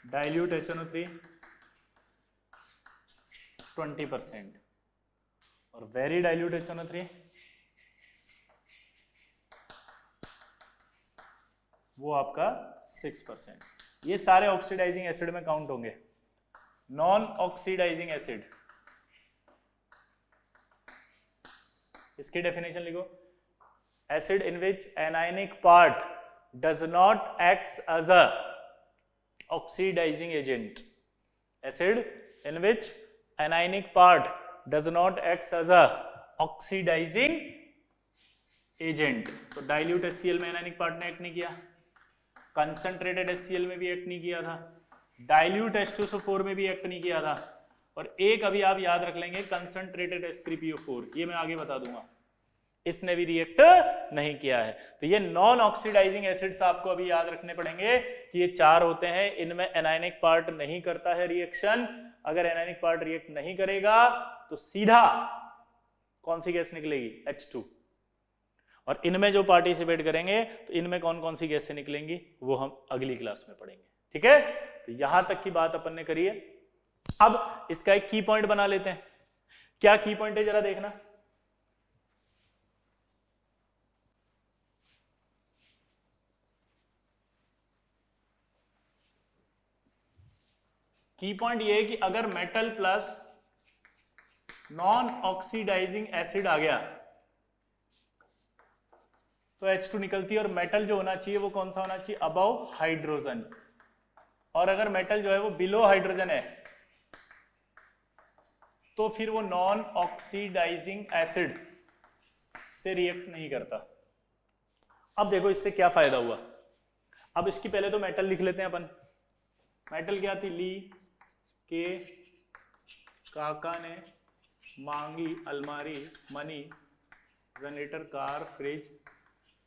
डाइल्यूट HNO3 20%, और वेरी डाइल्यूट HNO3 वो आपका 6%। ये सारे ऑक्सीडाइजिंग एसिड में काउंट होंगे। नॉन ऑक्सीडाइजिंग एसिड, इसकी डेफिनेशन लिखो, acid in which anionic part does not act as a oxidising agent. Acid in which anionic part does not act as a oxidising agent. तो dilute HCl में anionic part ने act नहीं किया, concentrated HCl में भी act नहीं किया था, डाइल्यूट H2SO4 में भी एक्ट नहीं किया था, और एक अभी आप याद रख लेंगे कंसंट्रेटेड H3PO4, ये मैं आगे बता दूंगा, इसने भी रिएक्ट नहीं किया है। तो ये नॉन ऑक्सीडाइजिंग एसिड्स आपको अभी याद रखने पड़ेंगे कि ये 4 होते हैं, इनमें एनायनिक पार्ट नहीं करता है रिएक्शन। अगर एनायनिक पार्ट रिएक्ट नहीं करेगा तो सीधा कौन सी गैस निकलेगी? H2। और इनमें जो पार्टिसिपेट करेंगे तो इनमें कौन कौन सी गैसें निकलेंगी वो हम अगली क्लास में पढ़ेंगे। ठीक है, तो यहां तक की बात अपन ने करी है। अब इसका एक की पॉइंट बना लेते हैं। क्या की पॉइंट है जरा देखना। की पॉइंट ये है कि अगर metal plus non oxidising acid आ गया तो H2 निकलती है, और मेटल जो होना चाहिए वो कौन सा होना चाहिए? Above hydrogen. और अगर मेटल जो है वो बिलो हाइड्रोजन है तो फिर वो नॉन ऑक्सीडाइजिंग एसिड से रिएक्ट नहीं करता। अब देखो इससे क्या फायदा हुआ। अब इसकी पहले तो मेटल लिख लेते हैं अपन। मेटल क्या थी? ली के काका ने मांगी अलमारी, money generator, car, fridge,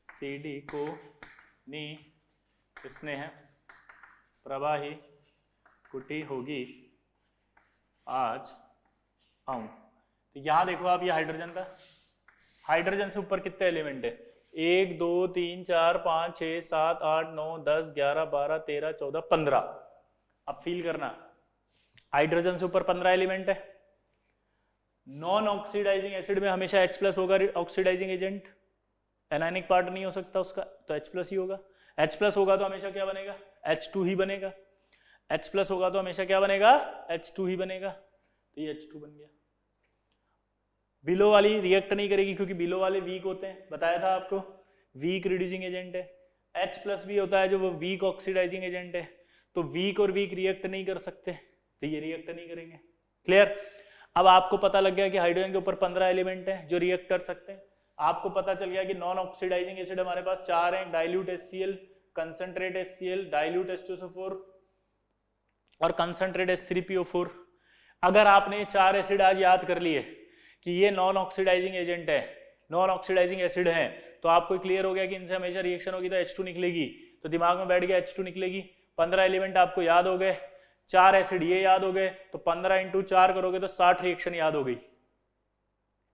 CD को नी, स्नेह प्रवाही, कुटी होगी आज आऊं। तो यहां देखो आप, ये हाइड्रोजन था, हाइड्रोजन से ऊपर कितने एलिमेंट है? 1 2 3 4 5 6 7 8 9 10 11 12 13 14 15। अब फील करना, हाइड्रोजन से ऊपर 15 एलिमेंट है। नॉन ऑक्सीडाइजिंग एसिड में हमेशा H+ होगा ऑक्सीडाइजिंग एजेंट, एनायनिक पार्ट नहीं हो सकता उसका, तो H+ ही होगा। H+ होगा तो हमेशा क्या बनेगा? H2 ही बनेगा। H+ होगा तो हमेशा क्या बनेगा? H2 ही बनेगा। तो ये H2 बन गया। बिलो वाली रिएक्ट नहीं करेगी क्योंकि बिलो वाले वीक होते हैं, बताया था आपको, वीक रिड्यूसिंग एजेंट है। H+ भी होता है जो वो वीक ऑक्सीडाइजिंग एजेंट है। तो वीक और वीक रिएक्ट नहीं कर सकते, तो ये रिएक्ट नहीं करेंगे। क्लियर? अब आपको पता लग गया कि हाइड्रोजन के ऊपर 15 एलिमेंट हैं जो रिएक्ट कर सकते हैं। आपको पता चल गया कि नॉन ऑक्सीडाइजिंग एसिड हमारे पास 4 हैं, dilute HCl, concentrate HCl, dilute H2SO4 और कंसंट्रेट H3PO4। अगर आपने ये 4 एसिड आज याद कर लिए कि ये नॉन ऑक्सीडाइजिंग एजेंट है, नॉन ऑक्सीडाइजिंग एसिड है, तो आपको क्लियर हो गया कि इनसे हमेशा रिएक्शन होगी तो H2 निकलेगी। तो दिमाग में बैठ गया H2 निकलेगी। 15 एलिमेंट आपको याद हो गए, 4 एसिड ये याद हो गए, तो 15 × 4 करोगे तो 60 रिएक्शन याद हो गई।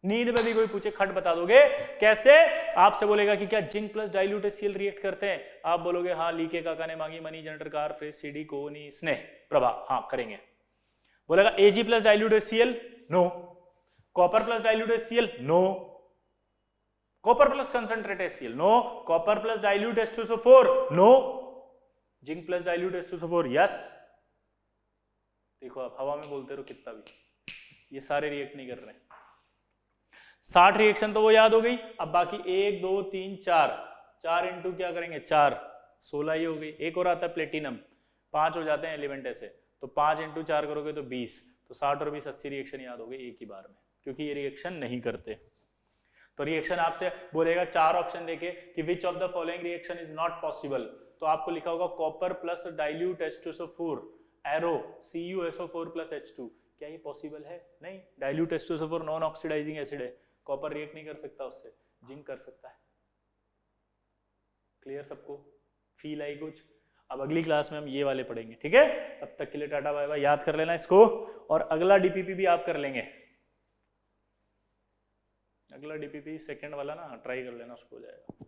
नींद में भी कोई पूछे खट बता दोगे कैसे? आपसे बोलेगा कि क्या zinc plus dilute HCl react करते हैं? आप बोलोगे हाँ, ली के काका ने मांगी money generator, car, fridge, CD को नी, स्नेह प्रभा, हाँ करेंगे। बोलेगा Ag plus dilute HCl, no. Copper plus dilute HCl, no. Copper plus concentrate HCl, no. Copper plus dilute H2SO4, no. Zinc plus dilute H2SO4, yes. देखो आप हवा में बोलते रहो कितना भी, ये सारे रिएक्ट नहीं कर रहे हैं। 60 रिएक्शन तो वो याद हो गई। अब बाकी 1 2 3 4, 4 इंटू क्या करेंगे? 4, 16 ही हो गई। एक और आता है प्लेटिनम, 5 हो जाते हैं एलिमेंट ऐसे, तो 5 × 4 करोगे तो 20, तो 60 और 20 80 रिएक्शन याद हो गई एक ही बार में, क्योंकि ये रिएक्शन नहीं करते। तो रिएक्शन आपसे बोलेगा 4 ऑप्शन देके कि which of the following reaction is not possible, तो आपको लिखा होगा copper plus dilute H2SO4 arrow CuSO4 plus H2। क्या ये पॉसिबल है? नहीं, dilute H2SO4 non oxidising acid है, कॉपर रिएक्ट नहीं कर सकता उससे, जिंक कर सकता है। क्लियर सबको? फील आई कुछ? अब अगली क्लास में हम ये वाले पढ़ेंगे, ठीक है? तब तक के लिए टाटा बाय बाय। याद कर लेना इसको, और अगला डीपीपी भी आप कर लेंगे, अगला डीपीपी सेकंड वाला ना, ट्राई कर लेना, उसको हो जाएगा।